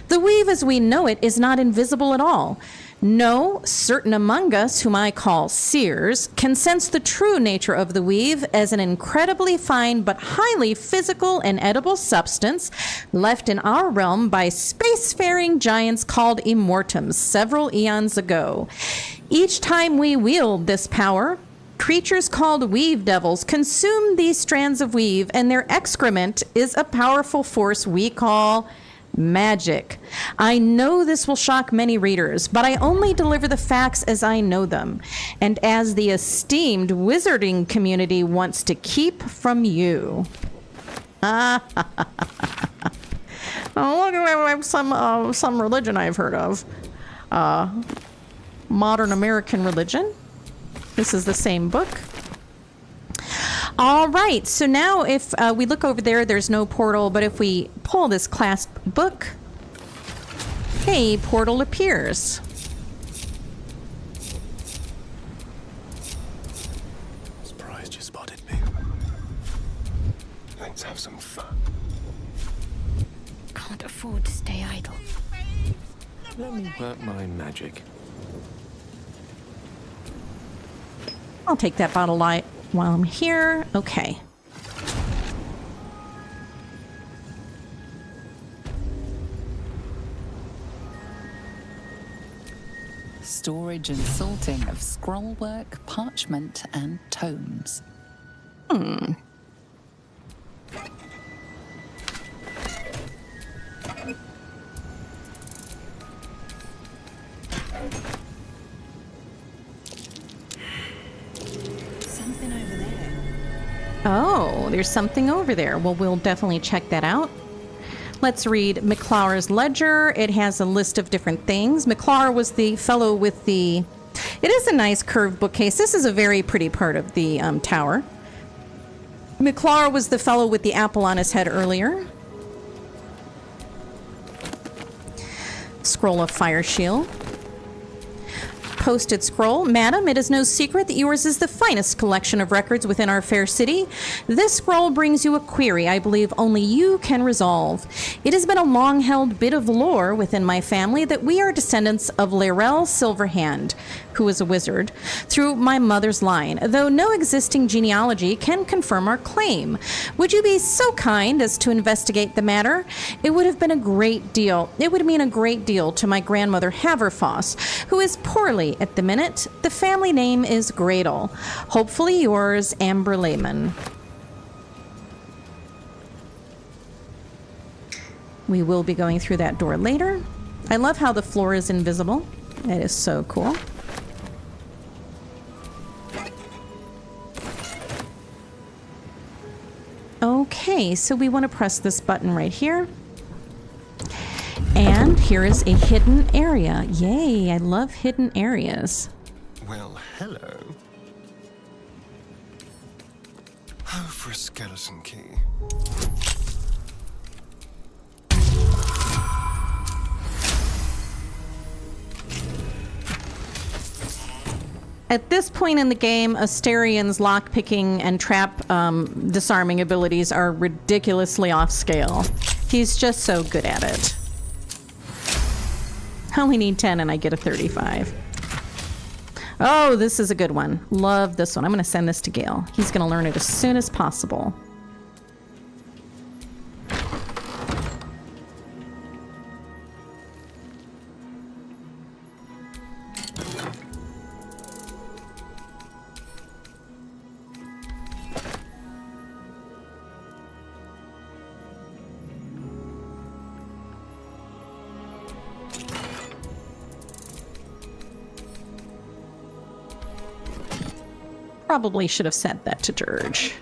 The weave as we know it is not invisible at all. No, certain among us, whom I call seers, can sense the true nature of the weave as an incredibly fine but highly physical and edible substance left in our realm by spacefaring giants called Immortums several eons ago. Each time we wield this power, creatures called weave devils consume these strands of weave, and their excrement is a powerful force we call magic. I know this will shock many readers, but I only deliver the facts as I know them, and as the esteemed wizarding community wants to keep from you. Oh, look at some religion I've heard of. Modern American religion. This is the same book. All right, so now if we look over there, there's no portal, but if we pull this clasp book, a portal appears. Surprised you spotted me. Let's have some fun. Can't afford to stay idle. Let me work my magic. I'll take that bottle light while I'm here. Okay. Storage and sorting of scrollwork, parchment, and tomes. Something over there. Oh, there's something over there. Well, we'll definitely check that out. Let's read McClar's ledger. It has a list of different things. McClar was the fellow with the... It is a nice curved bookcase. This is a very pretty part of the tower. McClar was the fellow with the apple on his head earlier. Scroll of Fire Shield. Posted scroll. Madam, it is no secret that yours is the finest collection of records within our fair city. This scroll brings you a query I believe only you can resolve. It has been a long-held bit of lore within my family that we are descendants of Laerel Silverhand, who is a wizard, through my mother's line, though no existing genealogy can confirm our claim. Would you be so kind as to investigate the matter? It would have been a great deal. It would mean a great deal to my grandmother Haverfoss, who is poorly at the minute. The family name is Gradle. Hopefully yours, Amber Lehman. We will be going through that door later. I love how the floor is invisible. It is so cool. Okay, so we want to press this button right here. And here is a hidden area. Yay, I love hidden areas. Well, hello. Oh, for a skeleton key. At this point in the game, Asterian's lockpicking and trap disarming abilities are ridiculously off scale. He's just so good at it. I only need 10 and I get a 35. Oh, this is a good one. Love this one. I'm going to send this to Gale. He's going to learn it as soon as possible. Probably should have sent that to Dirge.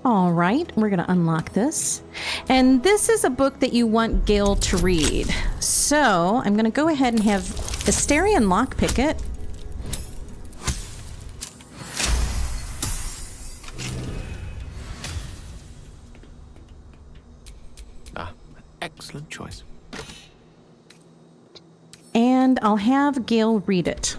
All right, we're going to unlock this. And this is a book that you want Gale to read. So I'm going to go ahead and have Asterian lockpick it. Excellent choice. And I'll have Gale read it.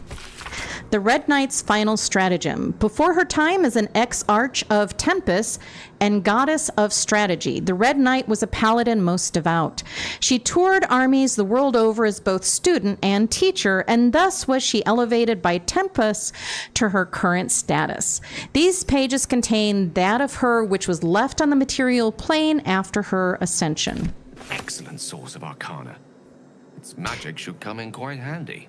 The Red Knight's final stratagem. Before her time as an ex-arch of Tempest and goddess of strategy, the Red Knight was a paladin most devout. She toured armies the world over as both student and teacher, and thus was she elevated by Tempest to her current status. These pages contain that of her which was left on the material plane after her ascension. Excellent source of arcana. Its magic should come in quite handy.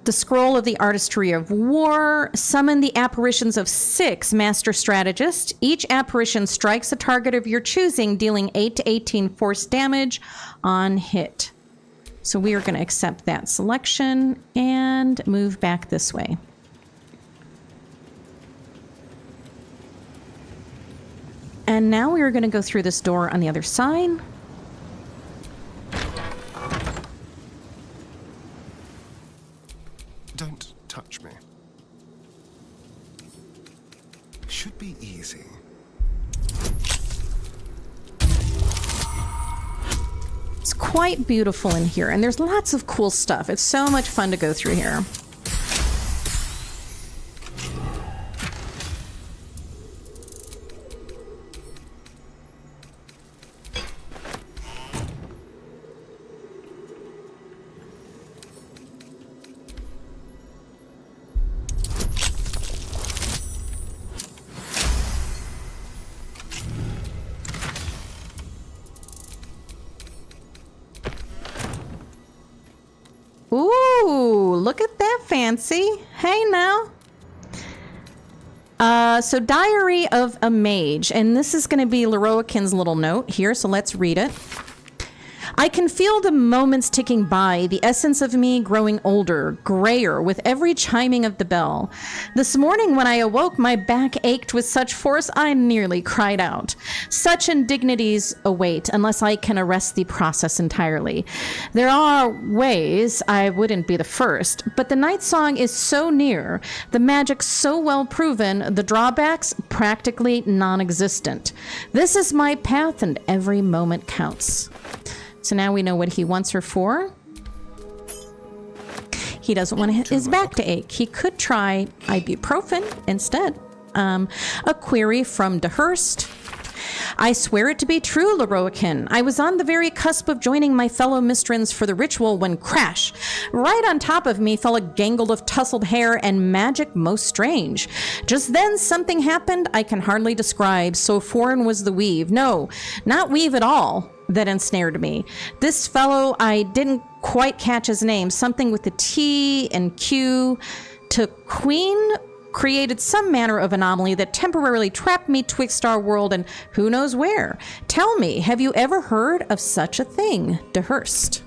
The Scroll of the Artistry of War. Summon the apparitions of 6 master strategists. Each apparition strikes a target of your choosing, dealing 8 to 18 force damage on hit. So we are going to accept that selection and move back this way. And now we are going to go through this door on the other side. Don't touch me. Should be easy. It's quite beautiful in here, and there's lots of cool stuff. It's so much fun to go through here. Ooh, look at that fancy. Hey now. So Diary of a Mage, and this is going to be Leroikin's little note here, so let's read it. I can feel the moments ticking by, the essence of me growing older, grayer with every chiming of the bell. This morning when I awoke, my back ached with such force I nearly cried out. Such indignities await unless I can arrest the process entirely. There are ways, I wouldn't be the first, but the night song is so near, the magic so well proven, the drawbacks practically non-existent. This is my path and every moment counts. So now we know what he wants her for. He doesn't want his back to ache. He could try ibuprofen instead. A query from Dehurst. I swear it to be true, Leroikin. I was on the very cusp of joining my fellow Mistrins for the ritual when crash! Right on top of me fell a gangle of tousled hair and magic most strange. Just then something happened I can hardly describe, so foreign was the weave. No, not weave at all. That ensnared me. This fellow, I didn't quite catch his name, something with the T and Q, to Queen, created some manner of anomaly that temporarily trapped me twixt our world and who knows where. Tell me, have you ever heard of such a thing? Dehurst.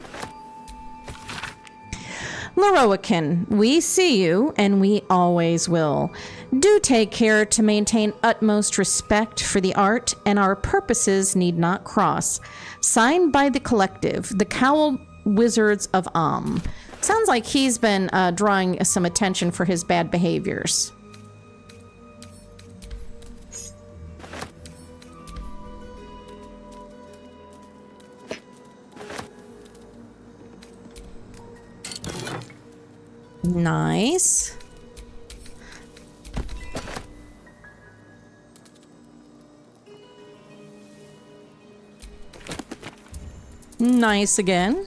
Leroikin, we see you, and we always will. Do take care to maintain utmost respect for the art, and our purposes need not cross. Signed by the collective, the Cowled Wizards of Am. Sounds like he's been drawing some attention for his bad behaviors. Nice. Nice again.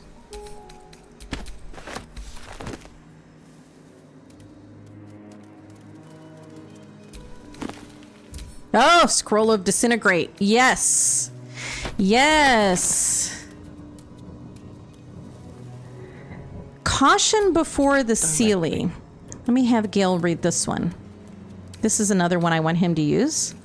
Oh, Scroll of Disintegrate. Yes. Yes. Caution before the Seelie. Let me have Gil read this one. This is another one I want him to use.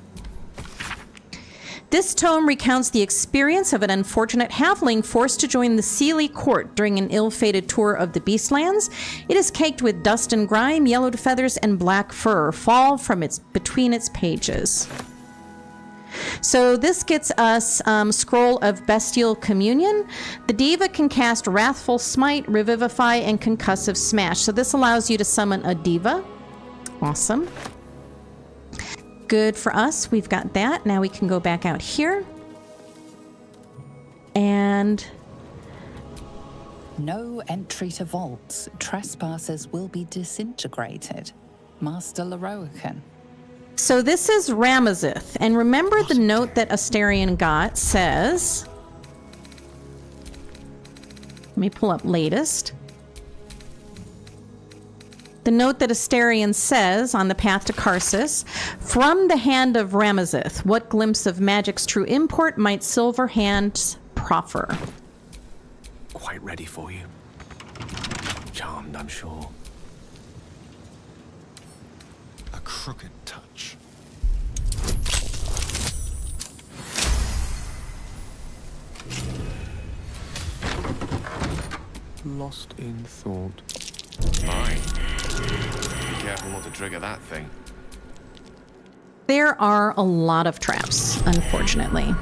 This tome recounts the experience of an unfortunate halfling forced to join the Seelie court during an ill-fated tour of the Beastlands. It is caked with dust and grime, yellowed feathers, and black fur fall from between its pages. So this gets us Scroll of Bestial Communion. The diva can cast Wrathful Smite, Revivify, and Concussive Smash. So this allows you to summon a diva. Awesome. Good for us. We've got that. Now we can go back out here. And no entry to vaults. Trespassers will be disintegrated. Master Leroikin. so this is Ramazith. And remember the note that Astarion got says... Let me pull up latest. The note that Astarion says on the path to Karsus, from the hand of Ramazith, what glimpse of magic's true import might silver hands proffer? Quite ready for you. Charmed, I'm sure. A crooked touch. Lost in thought. Fine. Be careful not to trigger that thing. There are a lot of traps, unfortunately.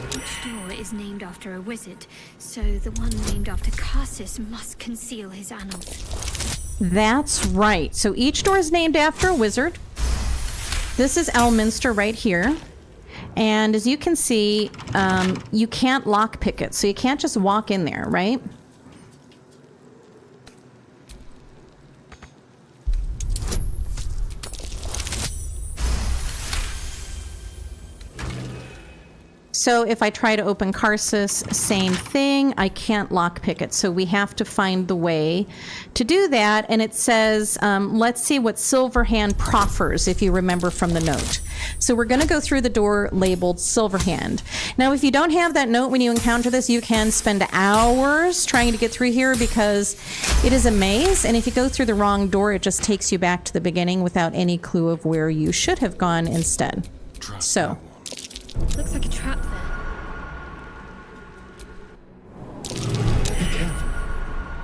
Each door is named after a wizard, so the one named after Karsus must conceal his annals. That's right. So each door is named after a wizard. This is Elminster right here. And as you can see, you can't lockpick it. So you can't just walk in there, right? So if I try to open Karsus, same thing. I can't lockpick it. So we have to find the way to do that. And it says, let's see what Silverhand proffers, if you remember from the note. So we're going to go through the door labeled Silverhand. Now, if you don't have that note when you encounter this, you can spend hours trying to get through here because it is a maze. And if you go through the wrong door, it just takes you back to the beginning without any clue of where you should have gone instead. So. Looks like a trap there. Be careful.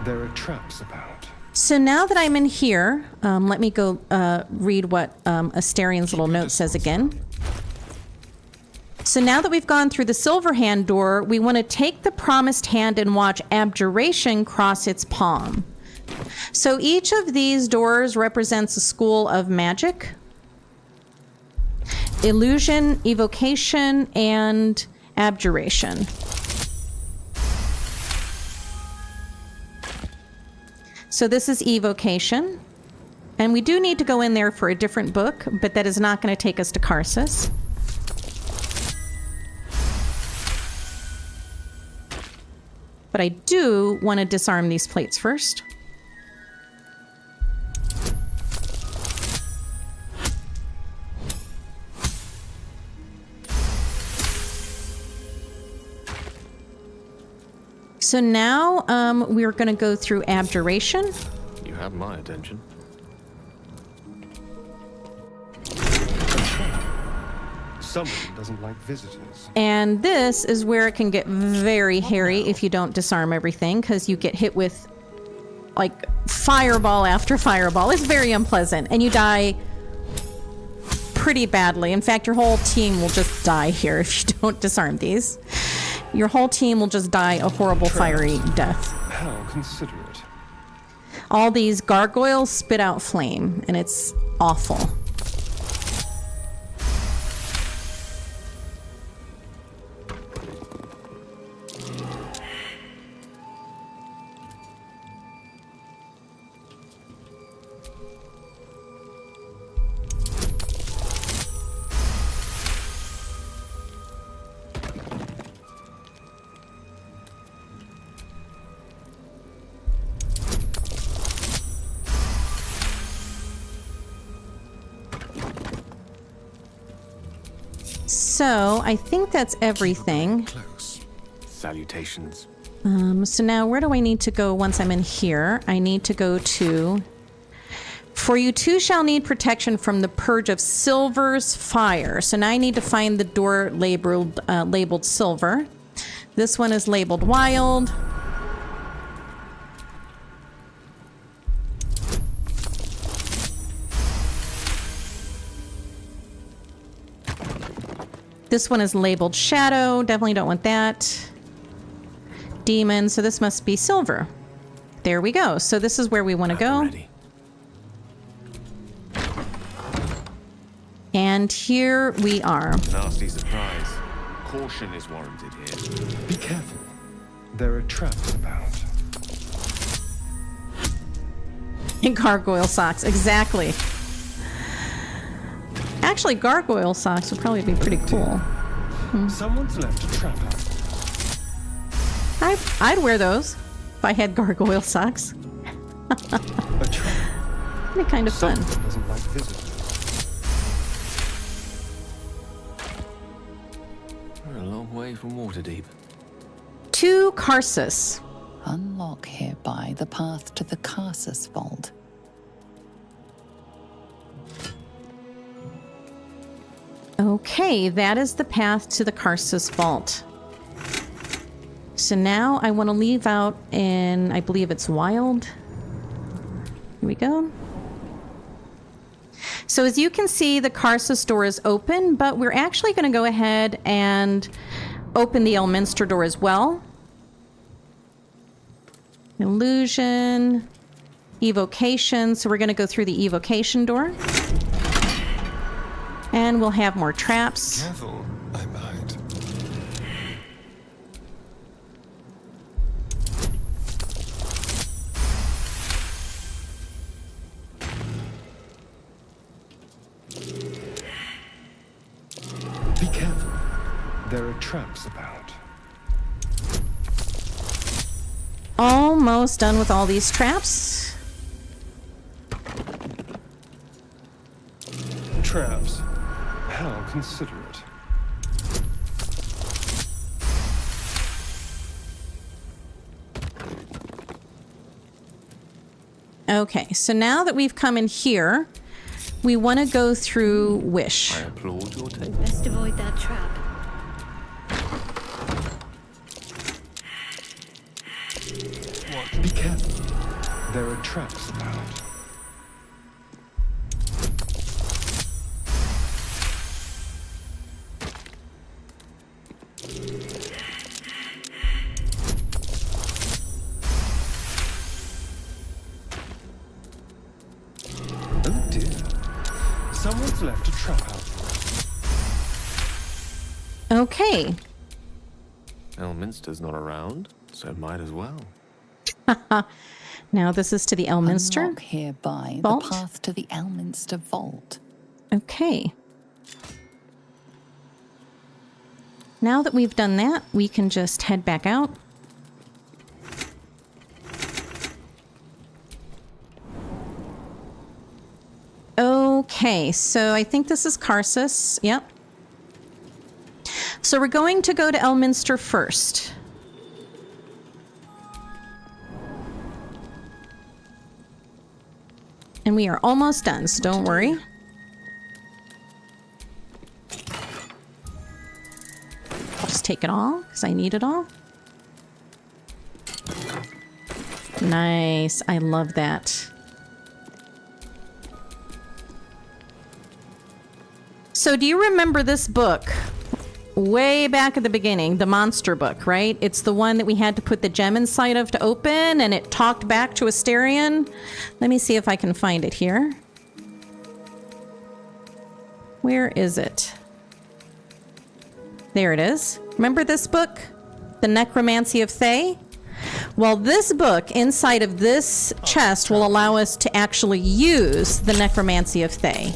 There are traps about. So now that I'm in here, let me go read what Asterian's little note says again. So now that we've gone through the Silverhand door, we want to take the promised hand and watch abjuration cross its palm. So each of these doors represents a school of magic, illusion, evocation, and abjuration. So this is evocation. And we do need to go in there for a different book, but that is not going to take us to Karsus. But I do want to disarm these plates first. So now we're going to go through abjuration. You have my attention. Someone doesn't like visitors. And this is where it can get very hairy if you don't disarm everything, because you get hit with like fireball after fireball. It's very unpleasant, and you die pretty badly. In fact, your whole team will just die here if you don't disarm these. Your whole team will just die a horrible fiery death. How considerate. All these gargoyles spit out flame, and it's awful. So, I think that's everything. Salutations. So now where do I need to go once I'm in here? I need to go to... For you two shall need protection from the purge of Silver's fire. So now I need to find the door labeled Silver. This one is labeled Wild. This one is labeled Shadow. Definitely don't want that. Demon. So this must be Silver. There we go. So this is where we want to go. And here we are. Nasty surprise. Caution is warranted here. Be careful. There are traps about. And gargoyle socks. Exactly. Actually, gargoyle socks would probably be pretty cool. Someone's left a trap out. I'd wear those if I had gargoyle socks. A trap. Be kind of fun. Someone doesn't like visitors. We're a long way from Waterdeep. To Karsus. Unlock hereby the path to the Karsus Vault. Okay, that is the path to the Karsus Vault. So now I want to leave out in, I believe it's Wild. Here we go. So as you can see, the Karsus door is open, but we're actually going to go ahead and open the Elminster door as well. Illusion, evocation. So we're going to go through the evocation door. And we'll have more traps. Careful, I might. Be careful. There are traps about. Almost done with all these traps. Traps? How considerate. Okay, so now that we've come in here, we want to go through Wish. I applaud your taste. Best avoid that trap. Be careful. There are traps about. Oh dear. Someone's left a trap out. Okay. Elminster's not around, so might as well. Now this is to the Elminster Unlock hereby vault. the path to the Elminster vault. Okay. Now that we've done that, we can just head back out. Okay, so I think this is Karsus. Yep. So we're going to go to Elminster first. And we are almost done, so don't worry. I'll just take it all, because I need it all. Nice. I love that. So do you remember this book? Way back at the beginning, the monster book, right? It's the one that we had to put the gem inside of to open, and it talked back to Asterion. Let me see if I can find it here. Where is it? There it is. Remember this book? The Necromancy of Thay? Well, this book inside of this chest will allow us to actually use the Necromancy of Thay.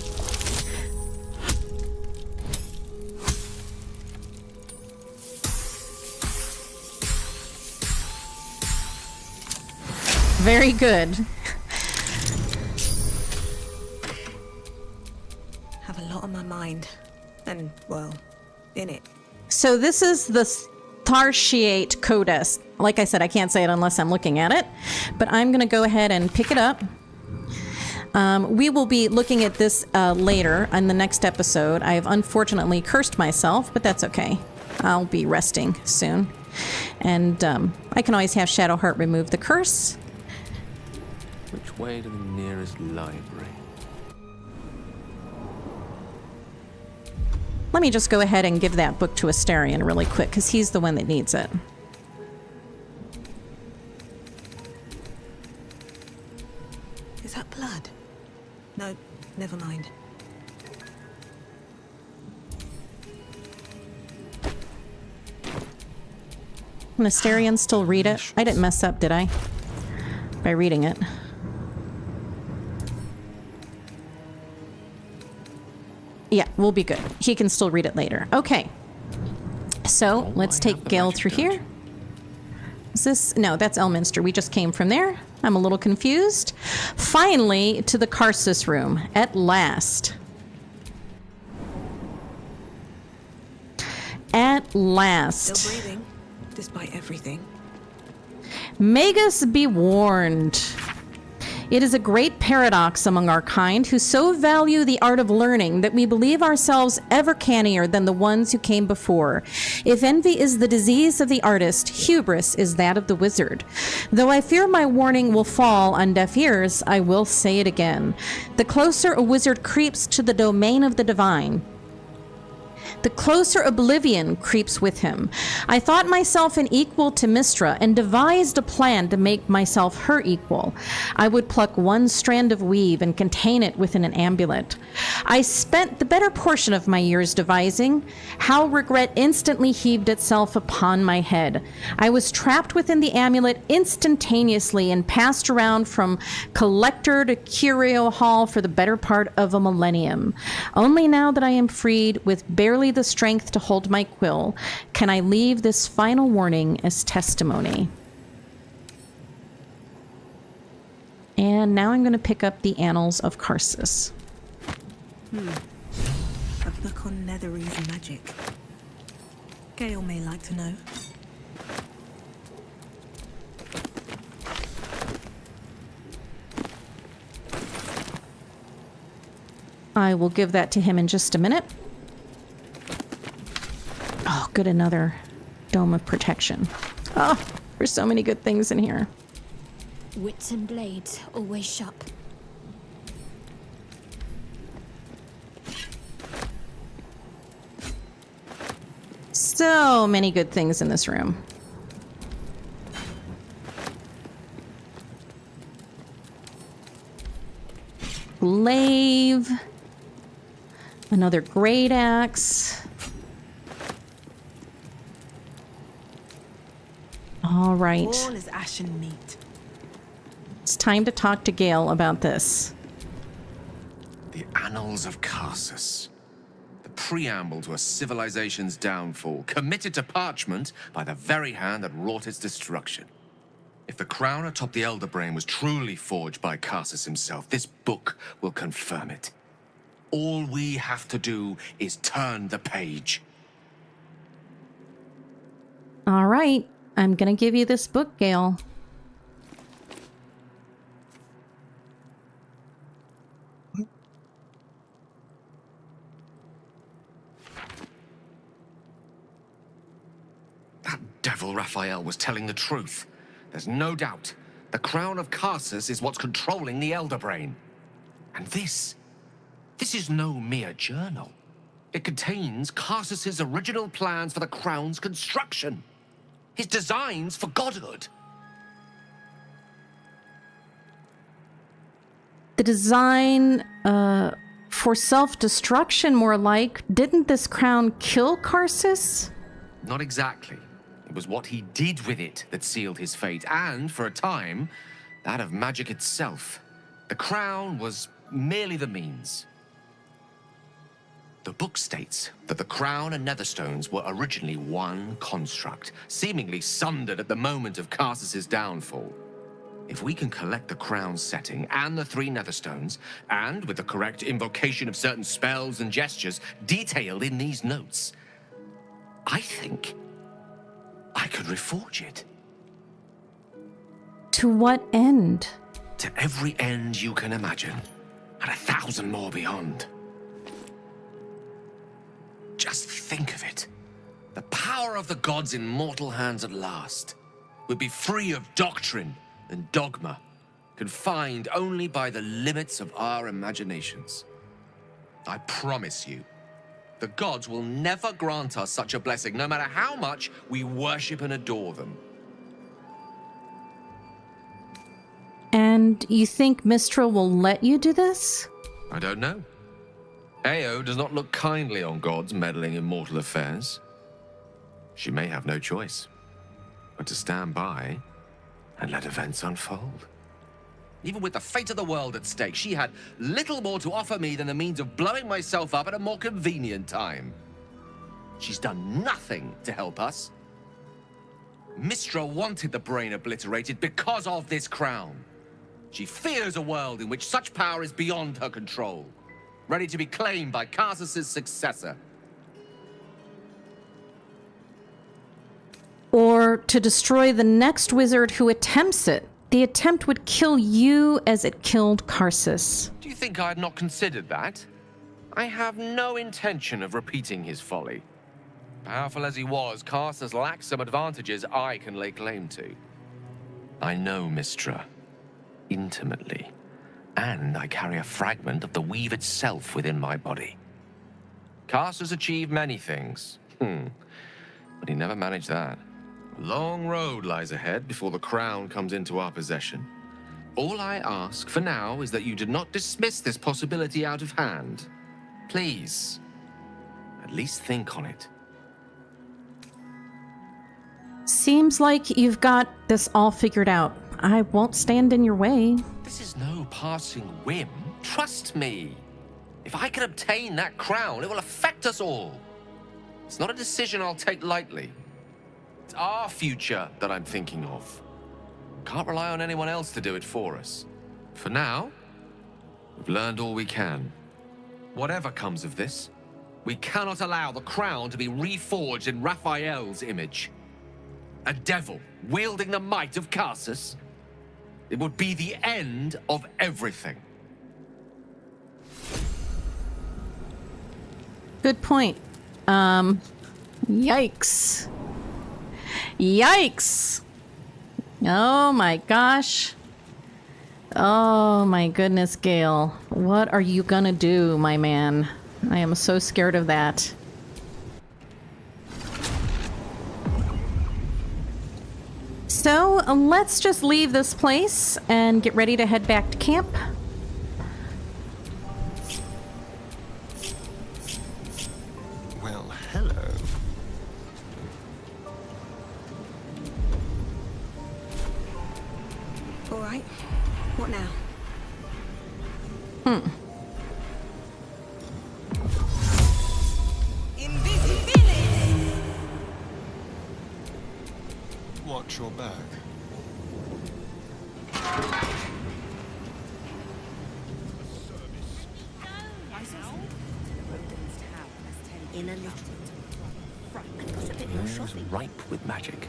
Very good. Have a lot on my mind. And, well, in it. So this is the Starshiate Codex. Like I said, I can't say it unless I'm looking at it. But I'm going to go ahead and pick it up. We will be looking at this later in the next episode. I have unfortunately cursed myself, but that's okay. I'll be resting soon. And I can always have Shadowheart remove the curse. Which way to the nearest library? Let me just go ahead and give that book to Asterion really quick, because he's the one that needs it. Is that blood? No, never mind. Can Asterion still read it? I didn't mess up, did I? By reading it. Yeah, we'll be good. He can still read it later. Okay. So, let's take Gale through here. Is this... No, that's Elminster. We just came from there. I'm a little confused. Finally, to the Karsus room. At last. At last. Still breathing, despite everything. Magus be warned. It is a great paradox among our kind who so value the art of learning that we believe ourselves ever cannier than the ones who came before. If envy is the disease of the artist, hubris is that of the wizard. Though I fear my warning will fall on deaf ears, I will say it again. The closer a wizard creeps to the domain of the divine, the closer oblivion creeps with him. I thought myself an equal to Mystra and devised a plan to make myself her equal. I would pluck one strand of weave and contain it within an amulet. I spent the better portion of my years devising. How regret instantly heaved itself upon my head. I was trapped within the amulet instantaneously and passed around from collector to curio hall for the better part of a millennium. Only now that I am freed with barely barely the strength to hold my quill. Can I leave this final warning as testimony? And now I'm going to pick up the Annals of Karsus. A book on Netherese magic. Gale may like to know. I will give that to him in just a minute. Oh, good, another Dome of Protection. Oh, there's so many good things in here. Wits and blades, always sharp. So many good things in this room. Glaive. Another great axe. All right. All is ashen meat. It's time to talk to Gale about this. The Annals of Karsus. The preamble to a civilization's downfall, committed to parchment by the very hand that wrought its destruction. If the crown atop the Elder Brain was truly forged by Karsus himself, this book will confirm it. All we have to do is turn the page. All right. I'm going to give you this book, Gale. That devil Raphael was telling the truth. There's no doubt. The crown of Karsus is what's controlling the Elder Brain. And this is no mere journal. It contains Karsus's original plans for the crown's construction. His designs for godhood. The design for self-destruction, more like. Didn't this crown kill Karsus? Not exactly. It was what he did with it that sealed his fate, and, for a time, that of magic itself. The crown was merely the means. The book states that the crown and netherstones were originally one construct, seemingly sundered at the moment of Karsus's downfall. If we can collect the crown's setting and the 3 netherstones, and with the correct invocation of certain spells and gestures detailed in these notes, I think I could reforge it. To what end? To every end you can imagine, and 1,000 more beyond. Just think of it. The power of the gods in mortal hands at last would be free of doctrine and dogma, confined only by the limits of our imaginations. I promise you, the gods will never grant us such a blessing, no matter how much we worship and adore them. And you think Mistral will let you do this? I don't know. Ao does not look kindly on gods meddling in mortal affairs. She may have no choice but to stand by and let events unfold. Even with the fate of the world at stake, she had little more to offer me than the means of blowing myself up at a more convenient time. She's done nothing to help us. Mistra wanted the brain obliterated because of this crown. She fears a world in which such power is beyond her control, ready to be claimed by Karsus's successor. Or to destroy the next wizard who attempts it. The attempt would kill you as it killed Karsus. Do you think I had not considered that? I have no intention of repeating his folly. Powerful as he was, Karsus lacks some advantages I can lay claim to. I know Mistra intimately, and I carry a fragment of the weave itself within my body. Karsus achieved many things, but he never managed that. A long road lies ahead before the crown comes into our possession. All I ask for now is that you do not dismiss this possibility out of hand. Please, at least think on it. Seems like you've got this all figured out. I won't stand in your way. This is no passing whim. Trust me. If I can obtain that crown, it will affect us all. It's not a decision I'll take lightly. It's our future that I'm thinking of. Can't rely on anyone else to do it for us. For now, we've learned all we can. Whatever comes of this, we cannot allow the crown to be reforged in Raphael's image. A devil wielding the might of Carsus. It would be the end of everything. Good point. Yikes. Yikes. Oh my gosh. Oh my goodness, Gale. What are you gonna do, my man? I am so scared of that. So let's just leave this place and get ready to head back to camp. Well, hello. All right. What now? Watch your back. In a little. He was ripe with magic.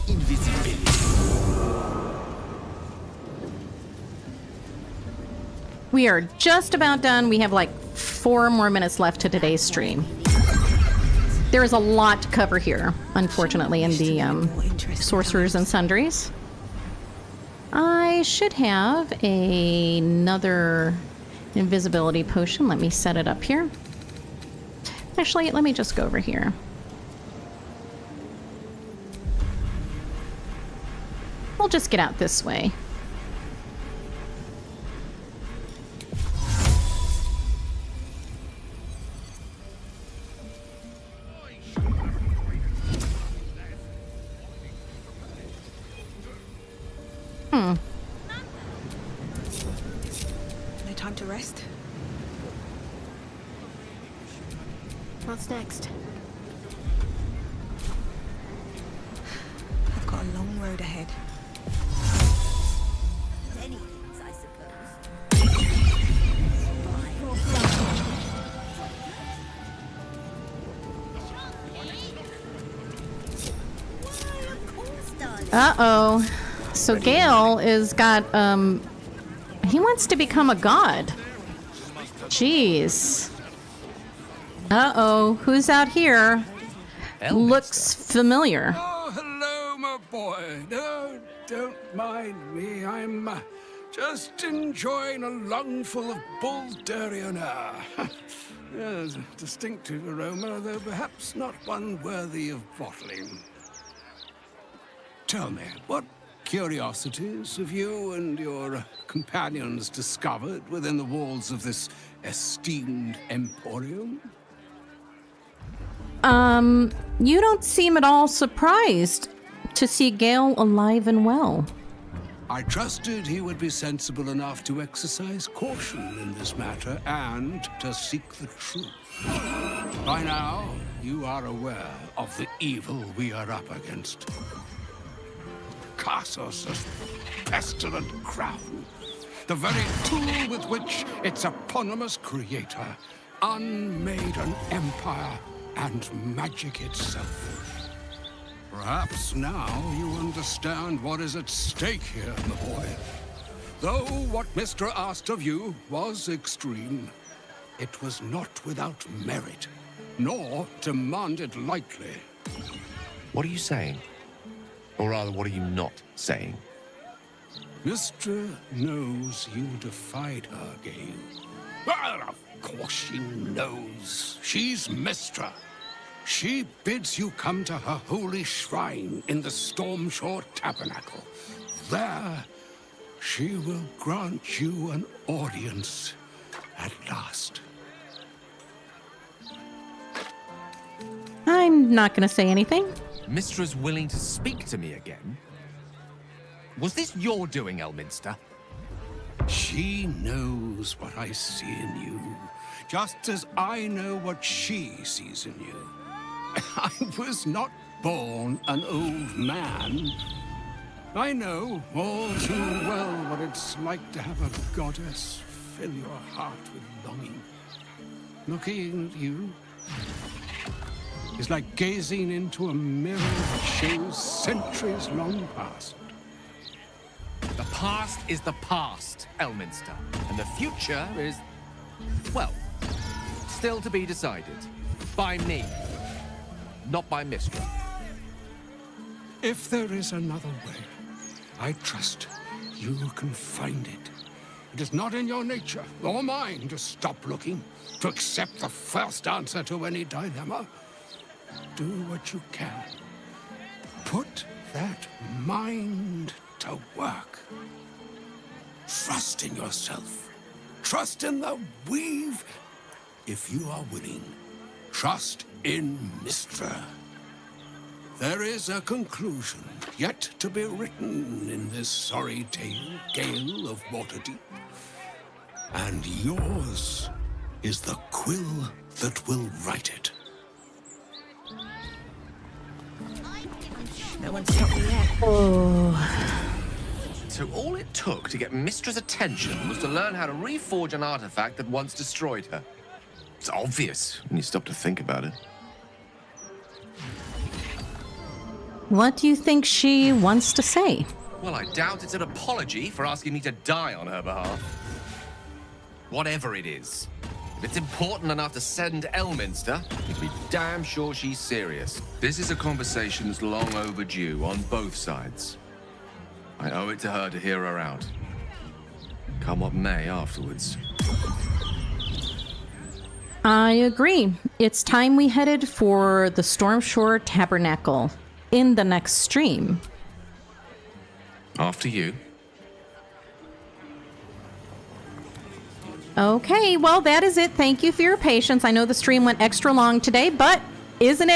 Invisibility. We are just about done. We have like 4 more minutes left to today's stream. There is a lot to cover here, unfortunately, in the Sorcerers and Sundries. I should have another invisibility potion. Let me set it up here. Actually, let me just go over here. We'll just get out this way. No time to rest? What's next? I've got a long road ahead. I suppose. Uh-oh. So Gale is got, he wants to become a god. Jeez. Uh-oh. Who's out here? Looks familiar. Oh, hello, my boy. No, don't mind me. I'm just enjoying a lungful of Baldurian air. Yes, a distinctive aroma, though perhaps not one worthy of bottling. Tell me, what curiosities have you and your companions discovered within the walls of this esteemed emporium? You don't seem at all surprised to see Gale alive and well. I trusted he would be sensible enough to exercise caution in this matter and to seek the truth. By now, you are aware of the evil we are up against. Carsus' pestilent crown, the very tool with which its eponymous creator unmade an empire and magic itself. Perhaps now you understand what is at stake here, my boy. Though what Mr. asked of you was extreme, it was not without merit, nor demanded lightly. What are you saying? Or rather, what are you not saying? Mr. knows you defied her, Gale. Well, of course she knows. She's Mistra. She bids you come to her holy shrine in the Stormshore Tabernacle. There, she will grant you an audience at last. I'm not going to say anything. Mistra's willing to speak to me again? Was this your doing, Elminster? She knows what I see in you, just as I know what she sees in you. I was not born an old man. I know all too well what it's like to have a goddess fill your heart with longing. Looking at you is like gazing into a mirror that shows centuries long past. The past is the past, Elminster. And the future is, well, still to be decided. By me, not by Mistra. If there is another way, I trust you can find it. It is not in your nature or mine to stop looking, to accept the first answer to any dilemma. Do what you can. Put that mind to work. Trust in yourself. Trust in the weave. If you are willing, trust in Mistra. There is a conclusion yet to be written in this sorry tale, Gale of Waterdeep. And yours is the quill that will write it. No one's stopped me yet. Oh. So all it took to get Mistra's attention was to learn how to reforge an artifact that once destroyed her. It's obvious when you stop to think about it. What do you think she wants to say? Well, I doubt it's an apology for asking me to die on her behalf. Whatever it is, if it's important enough to send Elminster, you can be damn sure she's serious. This is a conversation that's long overdue on both sides. I owe it to her to hear her out. Come what may afterwards. I agree. It's time we headed for the Stormshore Tabernacle in the next stream. After you. Okay, well, that is it. Thank you for your patience. I know the stream went extra long today, but wasn't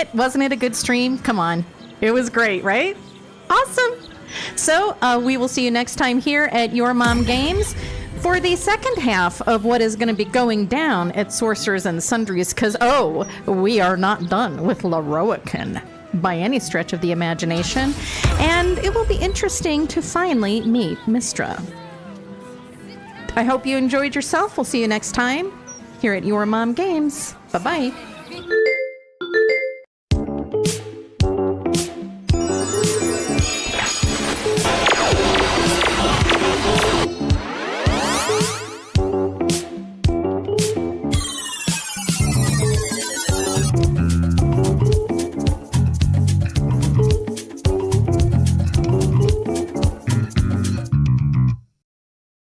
it a good stream? Come on. It was great, right? Awesome. So we will see you next time here at Your Mom Games for the second half of what is going to be going down at Sorcerers and Sundries, because, we are not done with Leroican by any stretch of the imagination, and it will be interesting to finally meet Mistra. I hope you enjoyed yourself. We'll see you next time here at Your Mom Games. Bye-bye.